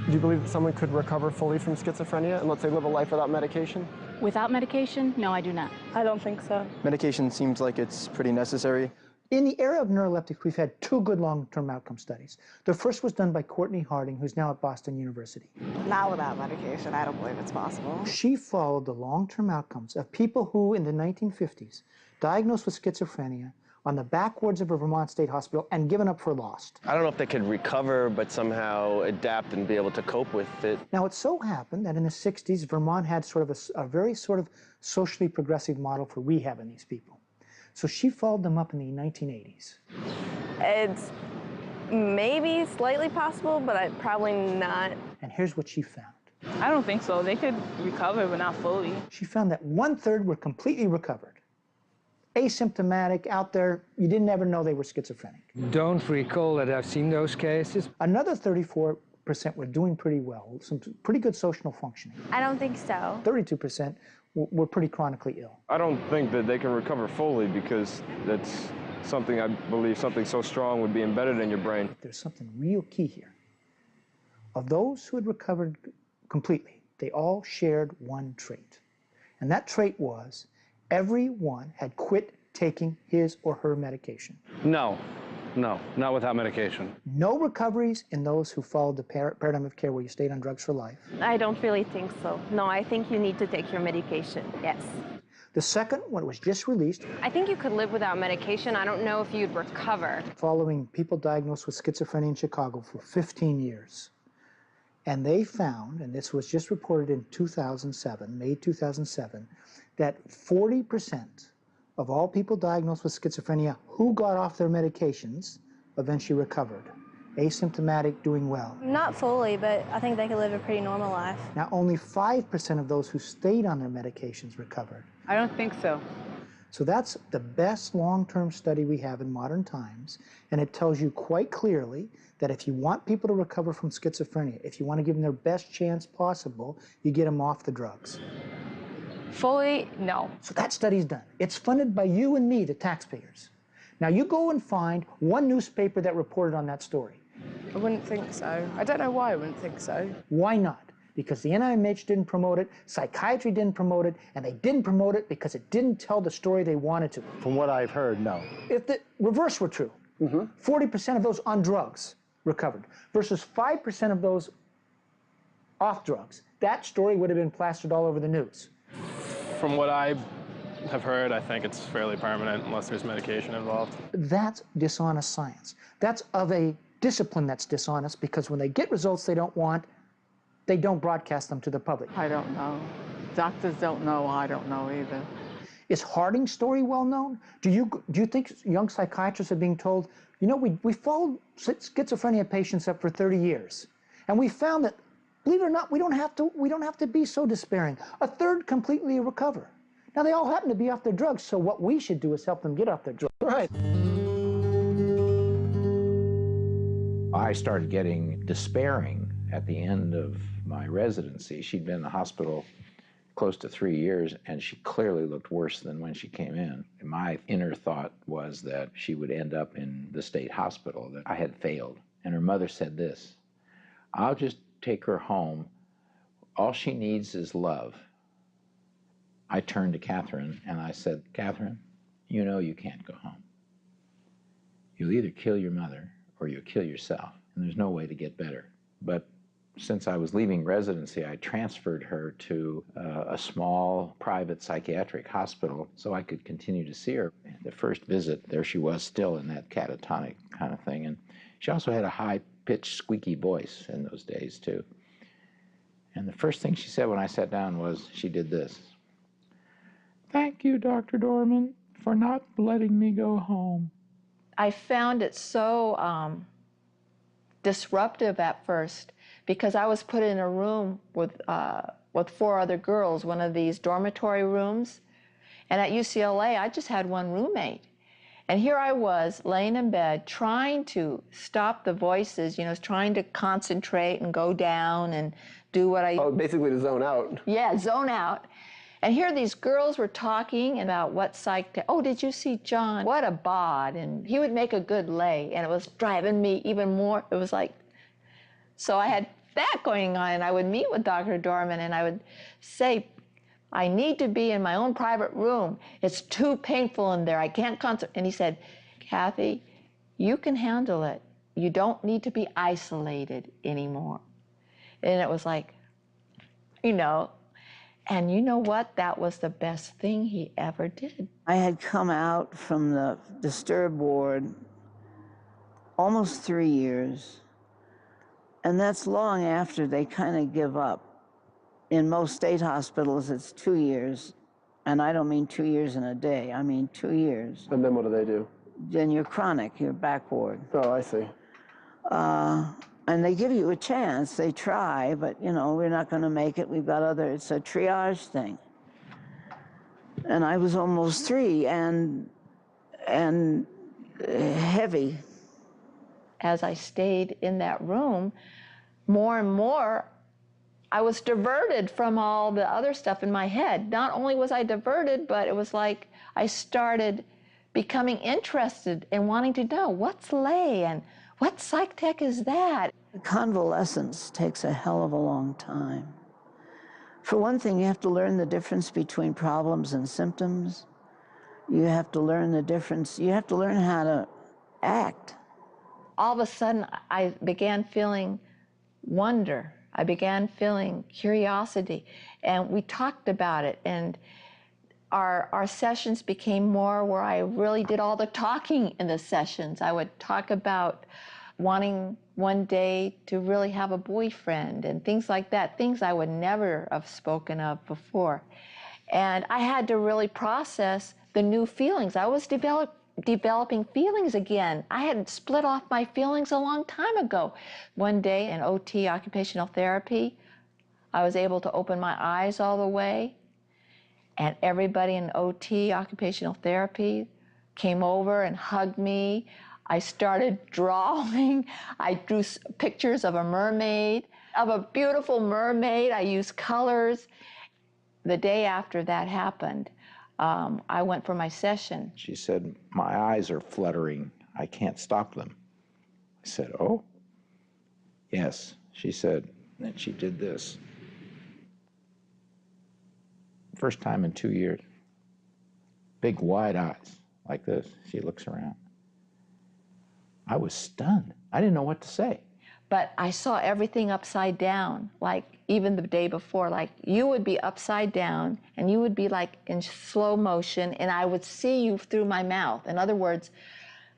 Do you believe that someone could recover fully from schizophrenia and, let's say, live a life without medication? Without medication? No, I do not. I don't think so. Medication seems like it's pretty necessary. In the era of neuroleptics, we've had 2 good long-term outcome studies. The first was done by Courtney Harding, who's now at Boston University. Not without medication. I don't believe it's possible. She followed the long-term outcomes of people who, in the 1950s, diagnosed with schizophrenia on the backwards of a Vermont State Hospital and given up for lost. I don't know if they could recover, but somehow adapt and be able to cope with it. Now, it so happened that in the 60s, Vermont had sort of a very sort of socially progressive model for rehabbing these people. So she followed them up in the 1980s. It's maybe slightly possible, but probably not. And here's what she found. I don't think so. They could recover, but not fully. She found that 1/3 were completely recovered. Asymptomatic, out there, you didn't ever know they were schizophrenic. Don't recall that I've seen those cases. Another 34% were doing pretty well, some pretty good social functioning. I don't think so. 32% were pretty chronically ill. I don't think that they can recover fully because that's something I believe something so strong would be embedded in your brain. There's something real key here. Of those who had recovered completely, they all shared one trait. And that trait was everyone had quit taking his or her medication. No, not without medication. No recoveries in those who followed the paradigm of care where you stayed on drugs for life. I don't really think so. No, I think you need to take your medication, yes. The second one was just released. I think you could live without medication. I don't know if you'd recover. Following people diagnosed with schizophrenia in Chicago for 15 years. And they found, and this was just reported in 2007, May 2007, that 40% of all people diagnosed with schizophrenia who got off their medications eventually recovered. Asymptomatic, doing well. Not fully, but I think they could live a pretty normal life. Now, only 5% of those who stayed on their medications recovered. I don't think so. So that's the best long-term study we have in modern times, and it tells you quite clearly that if you want people to recover from schizophrenia, if you want to give them their best chance possible, you get them off the drugs. Fully, no. So that study's done. It's funded by you and me, the taxpayers. Now you go and find one newspaper that reported on that story. I wouldn't think so. I don't know why I wouldn't think so. Why not? Because the NIMH didn't promote it, psychiatry didn't promote it, and they didn't promote it because it didn't tell the story they wanted to. From what I've heard, no. If the reverse were true, 40% of those on drugs recovered versus 5% of those off drugs, that story would have been plastered all over the news. From what I have heard, I think it's fairly permanent unless there's medication involved. That's dishonest science. That's of a discipline that's dishonest because when they get results they don't want, they don't broadcast them to the public. I don't know. Doctors don't know. I don't know either. Is Harding's story well known? Do you think young psychiatrists are being told, you know, we followed schizophrenia patients up for 30 years, and we found that, believe it or not, we don't have to be so despairing. 1/3 completely recover. Now they all happen to be off their drugs, so what we should do is help them get off their drugs. Right. I started getting despairing at the end of my residency. She'd been in the hospital close to 3 years, and she clearly looked worse than when she came in. And my inner thought was that she would end up in the state hospital, that I had failed. And her mother said this, "I'll just take her home. All she needs is love." I turned to Catherine and I said, "Catherine, you know you can't go home. You'll either kill your mother or you'll kill yourself, and there's no way to get better." But since I was leaving residency, I transferred her to a small private psychiatric hospital so I could continue to see her. The first visit, there she was still in that catatonic kind of thing. And she also had a high-pitched, squeaky voice in those days, too. And the first thing she said when I sat down was, she did this. "Thank Thank you, Dr. Dorman, for not letting me go home. I found it so disruptive at first because I was put in a room with 4 other girls, one of these dormitory rooms. And at UCLA, I just had one roommate. And here I was laying in bed trying to stop the voices, you know, trying to concentrate and go down and do what I... Oh, basically to zone out. Yeah, zone out. And here these girls were talking about what psych... Oh, did you see John? What a bod. And he would make a good lay. And it was driving me even more. It was like... So I had that going on, and I would meet with Dr. Dorman, and I would say, I need to be in my own private room. It's too painful in there. I can't concentrate. And he said, Kathy, you can handle it. You don't need to be isolated anymore. And it was like, you know, and you know what? That was the best thing he ever did. I had come out from the disturbed ward almost 3 years, and that's long after they kind of give up. In most state hospitals, it's 2 years, and I don't mean 2 years in a day, I mean 2 years. And then what do they do? Then you're chronic, you're back ward. Oh, I see. And they give you a chance, they try, but you know, we're not gonna make it, we've got other, it's a triage thing. And I was almost 3 and heavy. As I stayed in that room, more and more, I was diverted from all the other stuff in my head. Not only was I diverted, but it was like I started becoming interested in wanting to know what's lay and what psych tech is that? Convalescence takes a hell of a long time. For one thing, you have to learn the difference between problems and symptoms. You have to learn the difference. You have to learn how to act. All of a sudden, I began feeling wonder. I began feeling curiosity, and we talked about it, and our sessions became more where I really did all the talking in the sessions. I would talk about wanting one day to really have a boyfriend and things like that, things I would never have spoken of before. And I had to really process the new feelings. I was developing feelings again. I had split off my feelings a long time ago. One day in OT, occupational therapy, I was able to open my eyes all the way, and everybody in OT, occupational therapy, came over and hugged me. I started drawing. I drew pictures of a mermaid, of a beautiful mermaid. I used colors. The day after that happened, I went for my session. She said, my eyes are fluttering. I can't stop them. I said, oh? Yes, she said. And then she did this. First time in 2 years. Big wide eyes, like this. She looks around. I was stunned. I didn't know what to say. But I saw everything upside down, like even the day before, like you would be upside down and you would be like in slow motion and I would see you through my mouth. In other words,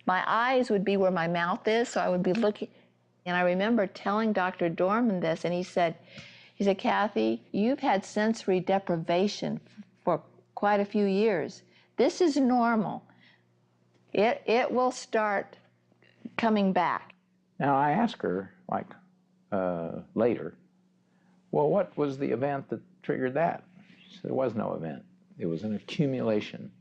my eyes would be where my mouth is, so I would be looking. And I remember telling Dr. Dorman this, and he said, Kathy, you've had sensory deprivation for quite a few years. This is normal. It will start coming back. Now I asked her, like, later, well, what was the event that triggered that? She said, there was no event. It was an accumulation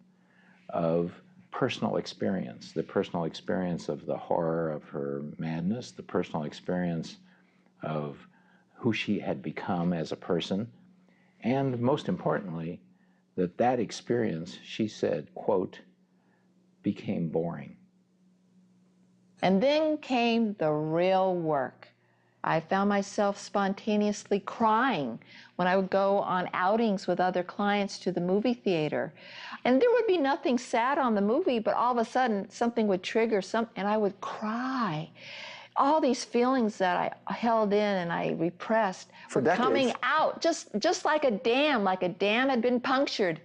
of personal experience, the personal experience of the horror of her madness, the personal experience of who she had become as a person, and most importantly, that experience, she said, quote, became boring. And then came the real work. I found myself spontaneously crying when I would go on outings with other clients to the movie theater. And there would be nothing sad on the movie, but all of a sudden something would trigger and I would cry. All these feelings that I held in and I repressed were coming out, just like a dam had been punctured.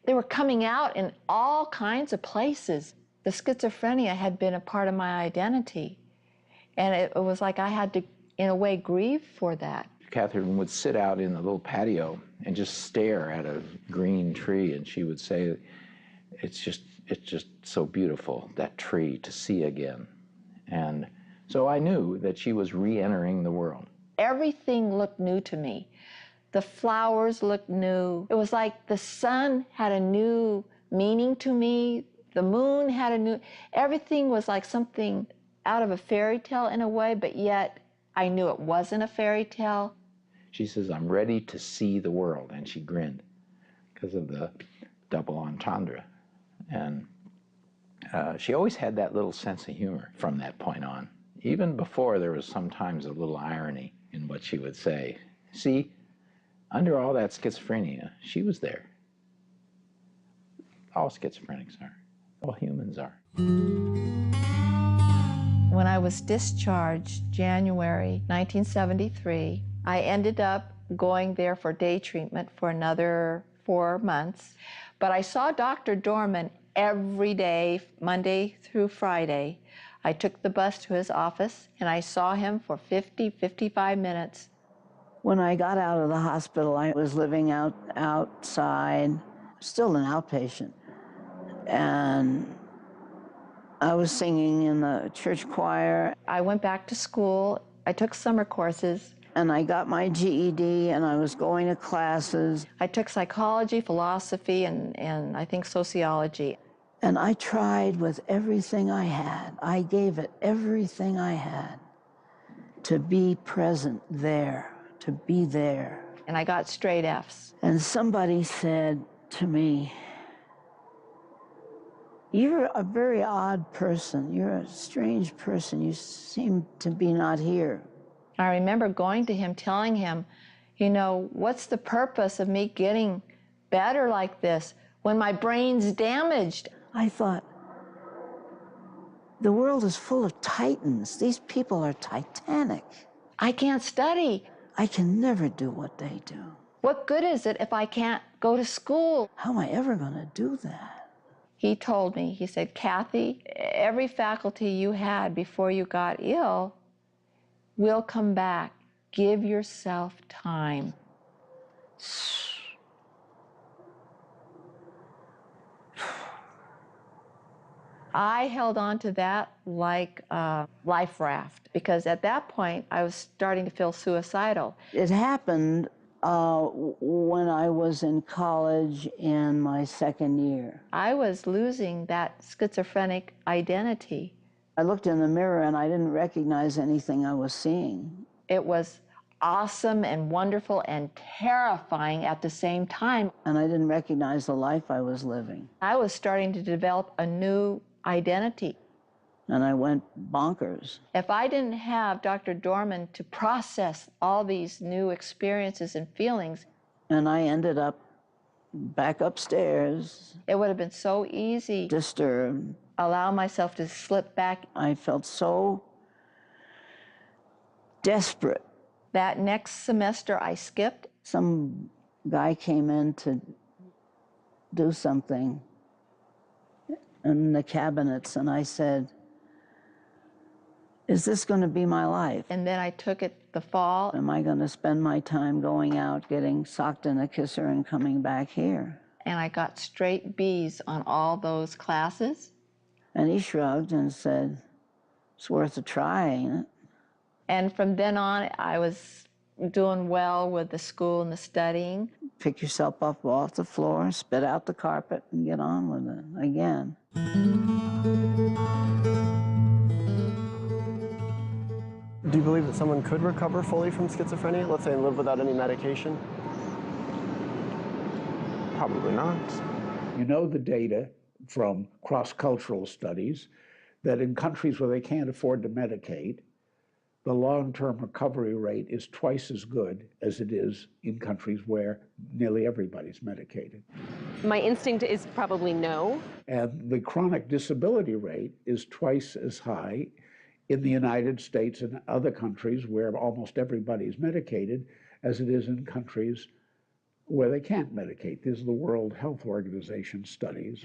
They were coming out in all kinds of places. The schizophrenia had been a part of my identity. And it was like I had to, in a way, grieve for that. Catherine would sit out in the little patio and just stare at a green tree, and she would say, it's just so beautiful, that tree, to see again. And so I knew that she was re-entering the world. Everything looked new to me. The flowers looked new. It was like the sun had a new meaning to me. The moon had a new, everything was like something out of a fairy tale in a way, but yet I knew it wasn't a fairy tale. She says, I'm ready to see the world, and she grinned because of the double entendre. And she always had that little sense of humor from that point on. Even before, there was sometimes a little irony in what she would say. See, under all that schizophrenia, she was there. All schizophrenics are. All humans are. When I was discharged, January 1973, I ended up going there for day treatment for another 4 months. But I saw Dr. Dorman every day, Monday through Friday. I took the bus to his office, and I saw him for 55 minutes. When I got out of the hospital, I was living outside, still an outpatient. And I was singing in the church choir. I went back to school. I took summer courses. And I got my GED, and I was going to classes. I took psychology, philosophy, and I think sociology. And I tried with everything I had. I gave it everything I had to be present there, to be there. And I got straight Fs. And somebody said to me, you're a very odd person. You're a strange person. You seem to be not here. I remember going to him, telling him, you know, what's the purpose of me getting better like this when my brain's damaged? I thought, the world is full of titans. These people are titanic. I can't study. I can never do what they do. What good is it if I can't go to school? How am I ever going to do that? He told me, he said, Kathy, every faculty you had before you got ill will come back. Give yourself time. I held on to that like a life raft, because at that point I was starting to feel suicidal. It happened when I was in college in my second year. I was losing that schizophrenic identity. I looked in the mirror and I didn't recognize anything I was seeing. It was awesome and wonderful and terrifying at the same time. And I didn't recognize the life I was living. I was starting to develop a new identity. And I went bonkers. If I didn't have Dr. Dorman to process all these new experiences and feelings, and I ended up back upstairs. It would have been so easy. Disturbed. Allow myself to slip back. I felt so desperate. That next semester I skipped. Some guy came in to do something in the cabinets, and I said, is this going to be my life? And then I took it the fall. Am I going to spend my time going out, getting socked in a kisser, and coming back here? And I got straight B's on all those classes. And he shrugged and said, it's worth a try, ain't it? And from then on, I was doing well with the school and the studying. Pick yourself up off the floor, spit out the carpet, and get on with it again. Do you believe that someone could recover fully from schizophrenia, let's say, and live without any medication? Probably not. You know the data from cross-cultural studies that in countries where they can't afford to medicate, the long-term recovery rate is twice as good as it is in countries where nearly everybody's medicated. My instinct is probably no. And the chronic disability rate is twice as high in the United States and other countries where almost everybody's medicated as it is in countries where they can't medicate. These are the World Health Organization studies.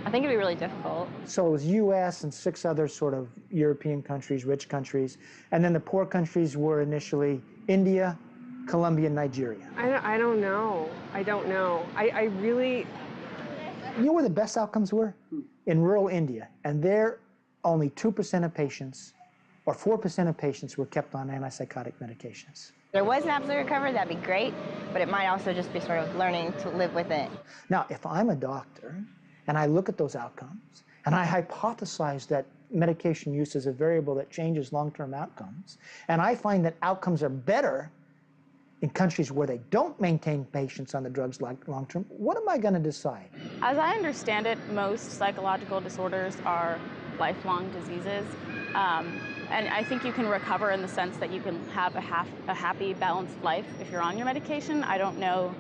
I think it'd be really difficult. So it was US and 6 other sort of European countries, rich countries. And then the poor countries were initially India, Colombia, and Nigeria. I don't know. I don't know. I really... You know where the best outcomes were? In rural India. And there, only 2% of patients, or 4% of patients were kept on antipsychotic medications. If there was an absolute recovery, that'd be great, but it might also just be sort of learning to live with it. Now, if I'm a doctor, and I look at those outcomes, and I hypothesize that medication use is a variable that changes long-term outcomes, and I find that outcomes are better in countries where they don't maintain patients on the drugs long-term, what am I going to decide? As I understand it, most psychological disorders are lifelong diseases. And I think you can recover in the sense that you can have a happy, balanced life if you're on your medication. I don't know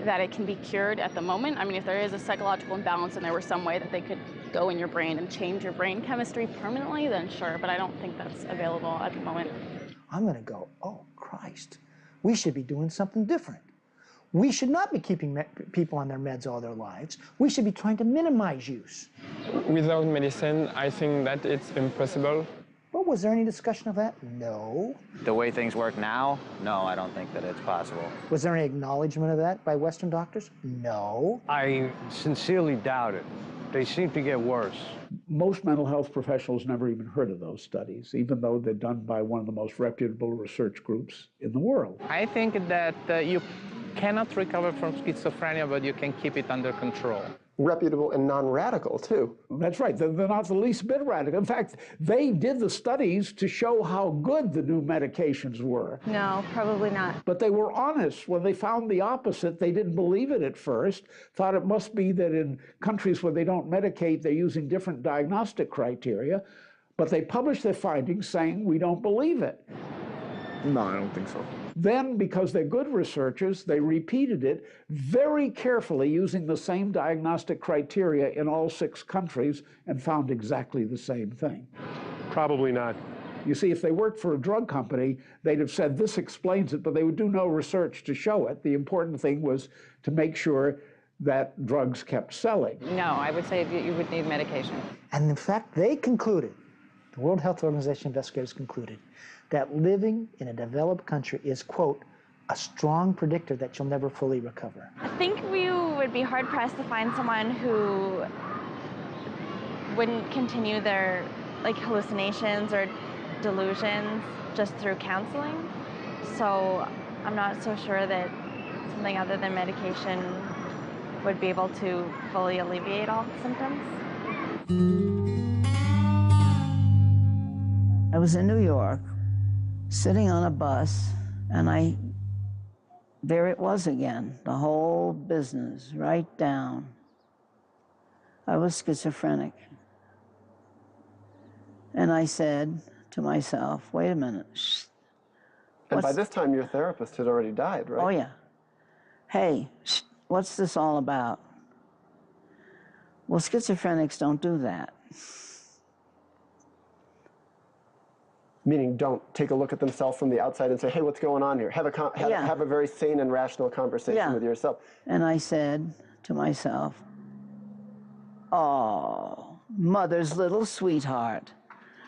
that it can be cured at the moment. I mean, if there is a psychological imbalance and there were some way that they could go in your brain and change your brain chemistry permanently, then sure, but I don't think that's available at the moment. I'm going to go, oh, Christ, we should be doing something different. We should not be keeping people on their meds all their lives. We should be trying to minimize use. Without medicine, I think that it's impossible. Well, was there any discussion of that? No. The way things work now, no, I don't think that it's possible. Was there any acknowledgement of that by Western doctors? No. I sincerely doubt it. They seem to get worse. Most mental health professionals never even heard of those studies, even though they're done by one of the most reputable research groups in the world. I think that you cannot recover from schizophrenia, but you can keep it under control. Reputable and non-radical, too. That's right. They're not the least bit radical. In fact, they did the studies to show how good the new medications were. No, probably not. But they were honest. When they found the opposite, they didn't believe it at first, thought it must be that in countries where they don't medicate, they're using different diagnostic criteria. But they published their findings saying, we don't believe it. No, I don't think so. Then, because they're good researchers, they repeated it very carefully using the same diagnostic criteria in all 6 countries and found exactly the same thing. Probably not. You see, if they worked for a drug company, they'd have said, this explains it, but they would do no research to show it. The important thing was to make sure that drugs kept selling. No, I would say you would need medication. And in fact, they concluded, the World Health Organization investigators concluded, that living in a developed country is, quote, a strong predictor that you'll never fully recover. I think we would be hard-pressed to find someone who wouldn't continue their hallucinations or delusions just through counseling. So I'm not so sure that something other than medication would be able to fully alleviate all the symptoms. I was in New York, sitting on a bus, and there it was again, the whole business, right down. I was schizophrenic. And I said to myself, wait a minute. Shh. And by this time, your therapist had already died, right? Oh, yeah. Hey, shh, what's this all about? Well, schizophrenics don't do that. Meaning don't take a look at themselves from the outside and say, hey, what's going on here? Have a very sane and rational conversation with yourself. And I said to myself, oh, mother's little sweetheart,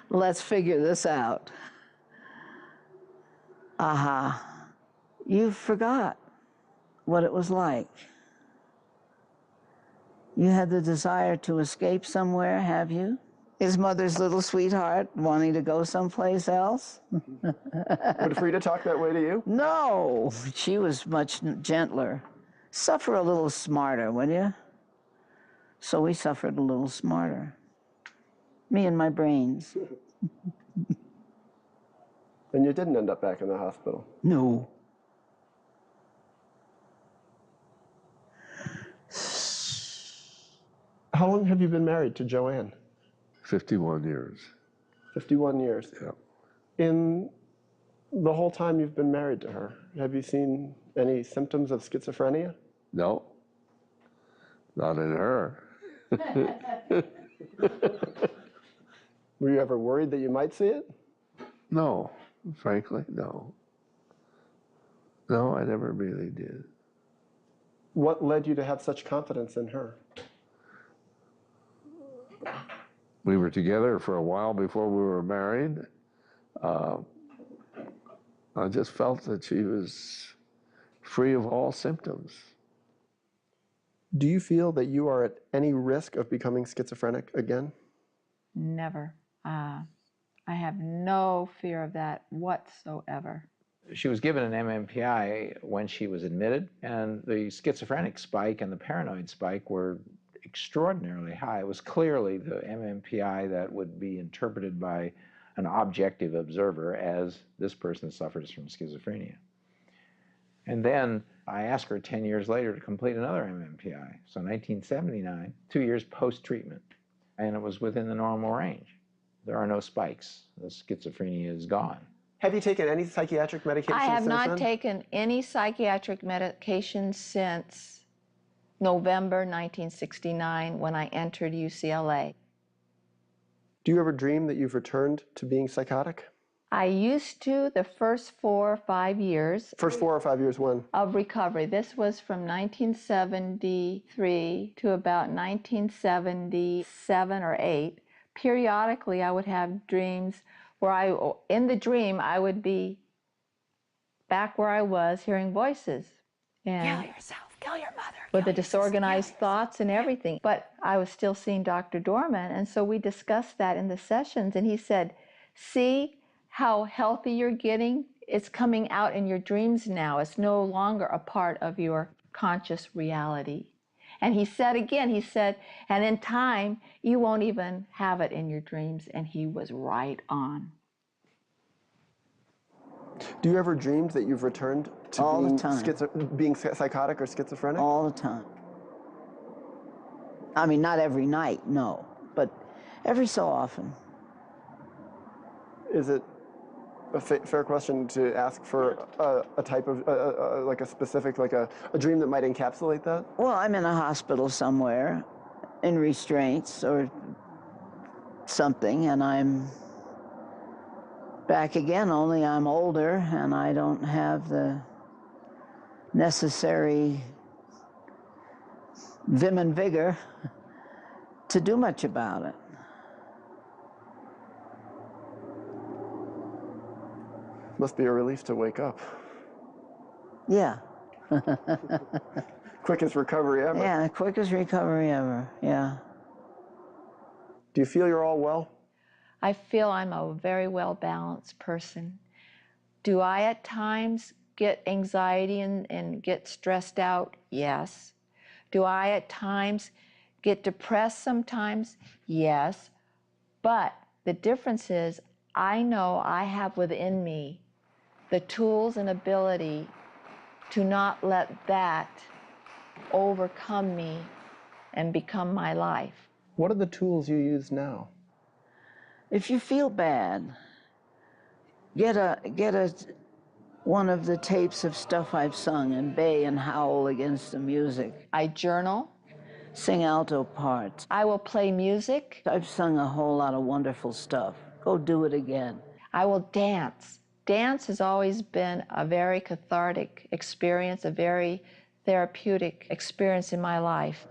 let's figure this out. Aha, you forgot what it was like. You had the desire to escape somewhere, have you? Is mother's little sweetheart wanting to go someplace else? Would Frida talk that way to you? No, she was much gentler. Suffer a little smarter, will you? So we suffered a little smarter. Me and my brains. And you didn't end up back in the hospital? No. How long have you been married to Joanne? 51 years. 51 years? Yeah. In the whole time you've been married to her, have you seen any symptoms of schizophrenia? No. Not in her. Were you ever worried that you might see it? No, frankly, no. No, I never really did. What led you to have such confidence in her? We were together for a while before we were married. I just felt that she was free of all symptoms. Do you feel that you are at any risk of becoming schizophrenic again? Never. I have no fear of that whatsoever. She was given an MMPI when she was admitted, and the schizophrenic spike and the paranoid spike were extraordinarily high. It was clearly the MMPI that would be interpreted by an objective observer as this person suffers from schizophrenia. And then I asked her 10 years later to complete another MMPI. So 1979, 2 years post-treatment, and it was within the normal range. There are no spikes. The schizophrenia is gone. Have you taken any psychiatric medication I have since not then? taken any psychiatric medication since November 1969 when I entered UCLA. Do you ever dream that you've returned to being psychotic? I used to the first 4 or 5 years. First 4 or 5 years when? Of recovery. This was from 1973 to about 1977 or 8. Periodically, I would have dreams where in the dream, I would be back where I was hearing voices. And Kill yourself, kill your mother. With the disorganized thoughts and everything. But I was still seeing Dr. Dorman, and so we discussed that in the sessions, and he said, see how healthy you're getting? It's coming out in your dreams now. It's no longer a part of your conscious reality. And he said again, he said, and in time, you won't even have it in your dreams. And he was right on. Do you ever dream that you've returned to All the time. being psychotic or schizophrenic? All the time. I mean, not every night, no, but every so often. Is it a fair question to ask for a type of, like a specific, like a dream that might encapsulate that? Well, I'm in a hospital somewhere in restraints or something, and I'm back again, only I'm older and I don't have the necessary vim and vigor to do much about it. Must be a relief to wake up. Yeah. Quickest recovery ever. Yeah, quickest recovery ever, yeah. Do you feel you're all well? I feel I'm a very well-balanced person. Do I at times get anxiety and get stressed out? Yes. Do I at times get depressed sometimes? Yes. But the difference is I know I have within me the tools and ability to not let that overcome me and become my life. What are the tools you use now? If you feel bad, get one of the tapes of stuff I've sung and bay and howl against the music. I journal. Sing alto parts. I will play music. I've sung a whole lot of wonderful stuff. Go do it again. I will dance. Dance has always been a very cathartic experience, a very therapeutic experience in my life.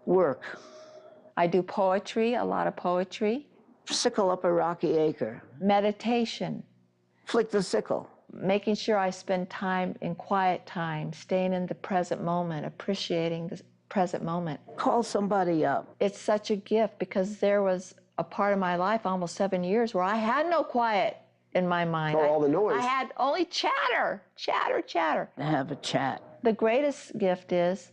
Work. I do poetry, a lot of poetry. Sickle up a rocky acre. Meditation. Flick the sickle. Making sure I spend time in quiet time, staying in the present moment, appreciating the present moment. Call somebody up. It's such a gift because there was a part of my life, almost 7 years, where I had no quiet in my mind. Oh, all the noise. I had only chatter, chatter, chatter. Have a chat. The greatest gift is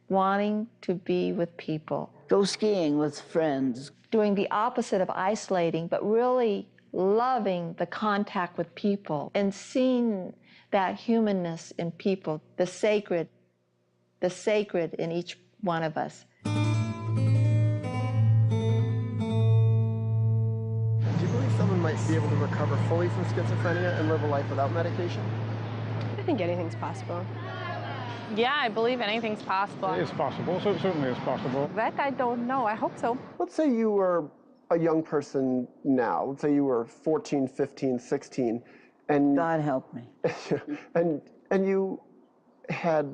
wanting to be with people. Go skiing with friends. Doing the opposite of isolating, but really loving the contact with people and seeing that humanness in people, the sacred in each one of us. Do you believe someone might be able to recover fully from schizophrenia and live a life without medication? I think anything's possible. Yeah, I believe anything's possible. It is possible, so it certainly is possible. That I don't know. I hope so. Let's say you were a young person now. Let's say you were 14, 15, 16, and God help me. and you had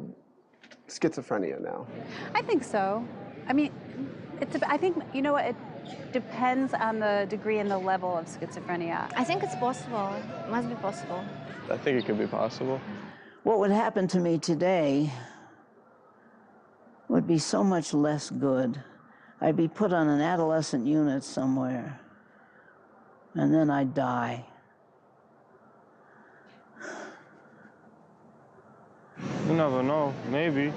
schizophrenia now. I think so. I mean, I think, you know what, depends on the degree and the level of schizophrenia. I think it's possible. It must be possible. I think it could be possible. What would happen to me today would be so much less good. I'd be put on an adolescent unit somewhere, and then I'd die. You never know. Maybe.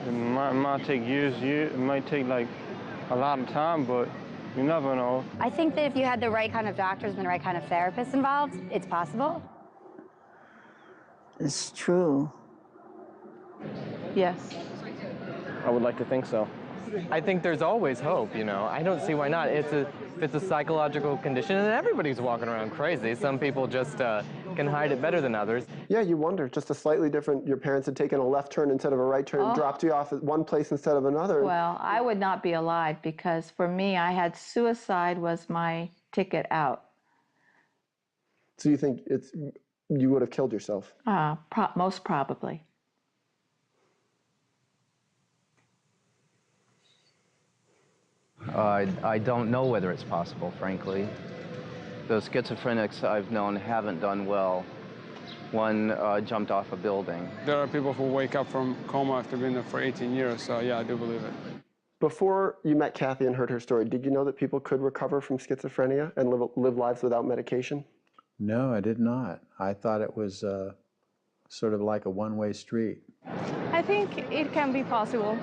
It might take years. It might take like a lot of time, but you never know. I think that if you had the right kind of doctors and the right kind of therapists involved, it's possible. It's true. Yes. I would like to think so. I think there's always hope, you know. I don't see why not. It's a psychological condition, and everybody's walking around crazy. Some people just can hide it better than others. Yeah, you wonder, just a slightly different, your parents had taken a left turn instead of a right turn and dropped you off at one place instead of another. Well, I would not be alive because for me, I had suicide was my ticket out. So you think you would have killed yourself? Most probably. I don't know whether it's possible, frankly. The schizophrenics I've known haven't done well. One jumped off a building. There are people who wake up from coma after being there for 18 years, so yeah, I do believe it. Before you met Kathy and heard her story, did you know that people could recover from schizophrenia and live lives without medication? No, I did not. I thought it was sort of like a one-way street. I think it can be possible.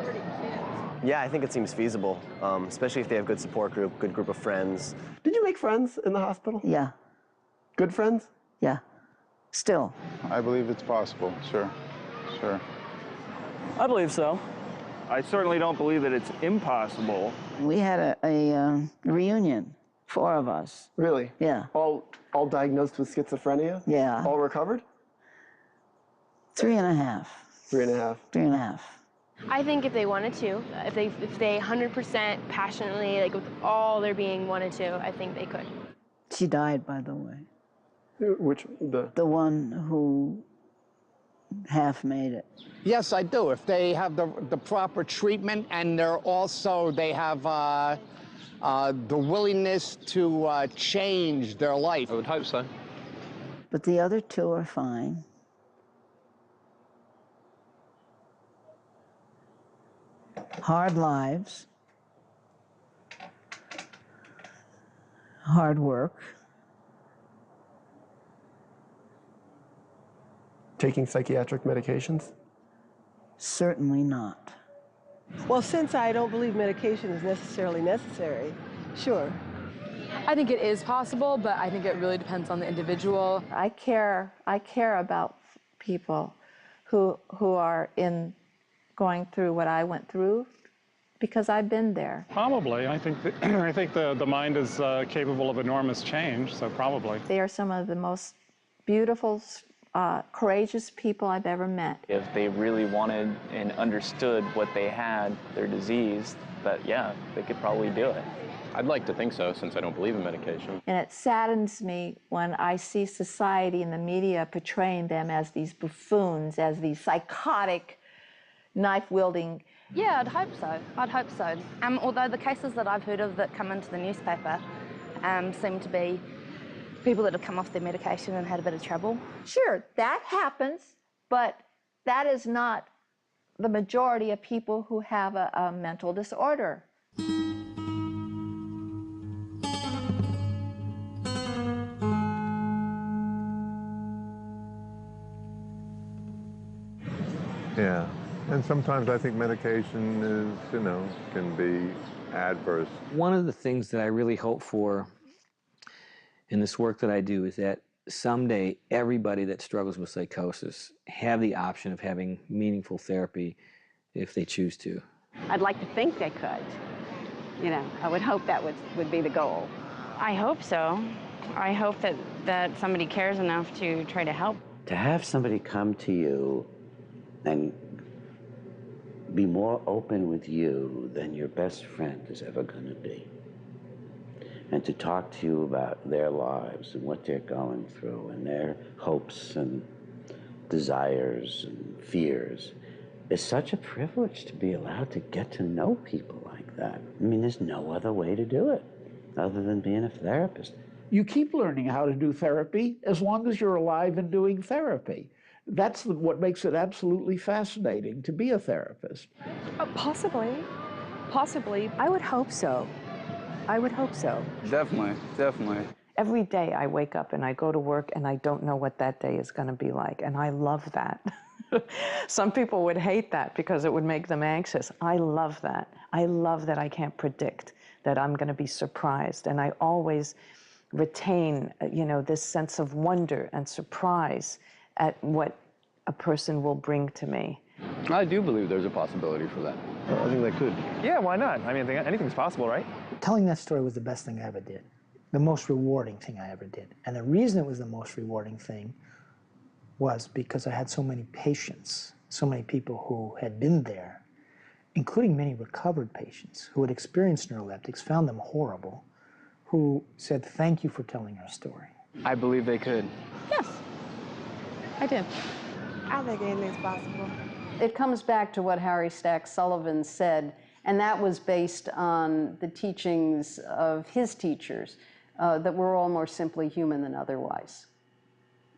Yeah, I think it seems feasible, especially if they have good support group, good group of friends. Did you make friends in the hospital? Yeah. Good friends? Yeah. Still. I believe it's possible, sure. Sure. I believe so. I certainly don't believe that it's impossible. We had a reunion, 4 of us. Really? Yeah. All diagnosed with schizophrenia? Yeah. All recovered? 3.5. 3.5. 3.5. I think if they wanted to, if they 100% passionately, like with all their being wanted to, I think they could. She died, by the way. Which, the one who half made it. Yes, I do. If they have the proper treatment and they have the willingness to change their life. I would hope so. But the other 2 are fine. Hard lives, hard work. Taking psychiatric medications? Certainly not. Well, since I don't believe medication is necessarily necessary, sure. I think it is possible, but I think it really depends on the individual. I care about people who are going through what I went through because I've been there. Probably. I think the mind is capable of enormous change, so probably. They are some of the most beautiful, courageous people I've ever met. If they really wanted and understood what they had, their disease, that yeah, they could probably do it. I'd like to think so, since I don't believe in medication. And it saddens me when I see society and the media portraying them as these buffoons, as these psychotic, knife-wielding. Yeah, I'd hope so. I'd hope so. Although the cases that I've heard of that come into the newspaper seem to be people that have come off their medication and had a bit of trouble. Sure, that happens, but that is not the majority of people who have a mental disorder. Yeah. And sometimes I think medication is, can be adverse. One of the things that I really hope for in this work that I do is that someday everybody that struggles with psychosis have the option of having meaningful therapy if they choose to. I'd like to think they could. I would hope that would be the goal. I hope so. I hope that somebody cares enough to try to help. To have somebody come to you and be more open with you than your best friend is ever going to be, and to talk to you about their lives and what they're going through and their hopes and desires and fears, is such a privilege to be allowed to get to know people like that. I mean, there's no other way to do it. other than being a therapist. You keep learning how to do therapy as long as you're alive and doing therapy. That's what makes it absolutely fascinating to be a therapist. Possibly. Possibly. I would hope so. I would hope so. Definitely, definitely. Every day I wake up and I go to work and I don't know what that day is going to be like, and I love that. Some people would hate that because it would make them anxious. I love that. I love that I can't predict, that I'm going to be surprised, and I always retain, this sense of wonder and surprise at what a person will bring to me. I do believe there's a possibility for that. I think that could. Yeah, why not? I mean, anything's possible, right? Telling that story was the best thing I ever did, the most rewarding thing I ever did. And the reason it was the most rewarding thing was because I had so many patients, so many people who had been there, including many recovered patients who had experienced neuroleptics, found them horrible, who said, "Thank you for telling our story." I believe they could. Yes, I do. I think anything's possible. It comes back to what Harry Stack Sullivan said, and that was based on the teachings of his teachers, that we're all more simply human than otherwise.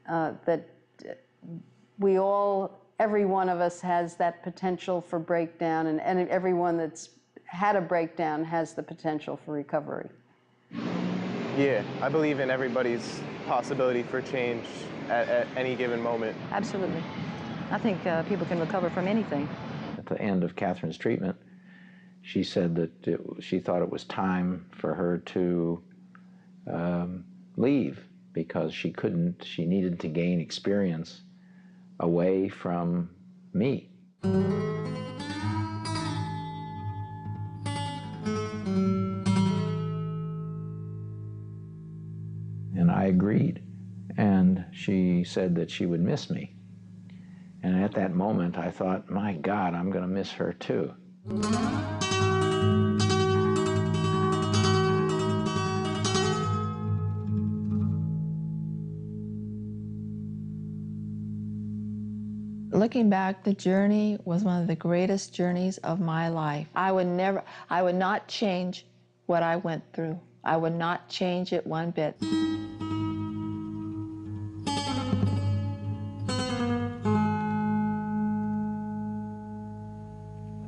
That we all, every one of us has that potential for breakdown, and everyone that's had a breakdown has the potential for recovery. Yeah, I believe in everybody's possibility for change at any given moment. Absolutely. I think people can recover from anything. At the end of Catherine's treatment, she said that she thought it was time for her to leave because she needed to gain experience away from me. And I agreed. And she said that she would miss me. And at that moment, I thought, my God, I'm going to miss her too. Looking back, the journey was one of the greatest journeys of my life. I would not change what I went through. I would not change it one bit.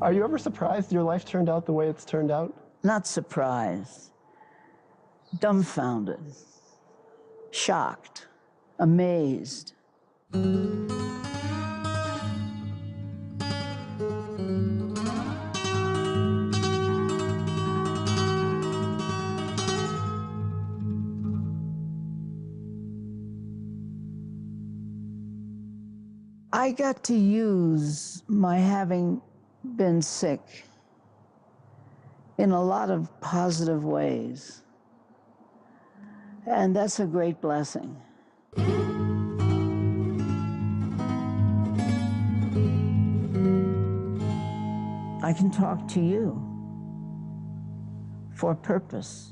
Are you ever surprised your life turned out the way it's turned out? Not surprised, dumbfounded, shocked, amazed. I got to use my having been sick in a lot of positive ways, and that's a great blessing. I can talk to you for a purpose.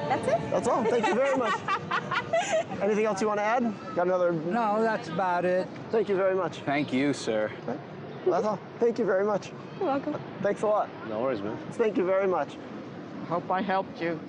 That's it? That's all. Thank you very much. Anything else you want to add? Got another? No, that's about it. Thank you very much. Thank you, sir. Okay. Well, that's all. Thank you very much. You're welcome. Thanks a lot. No worries, man. Thank you very much. Hope I helped you.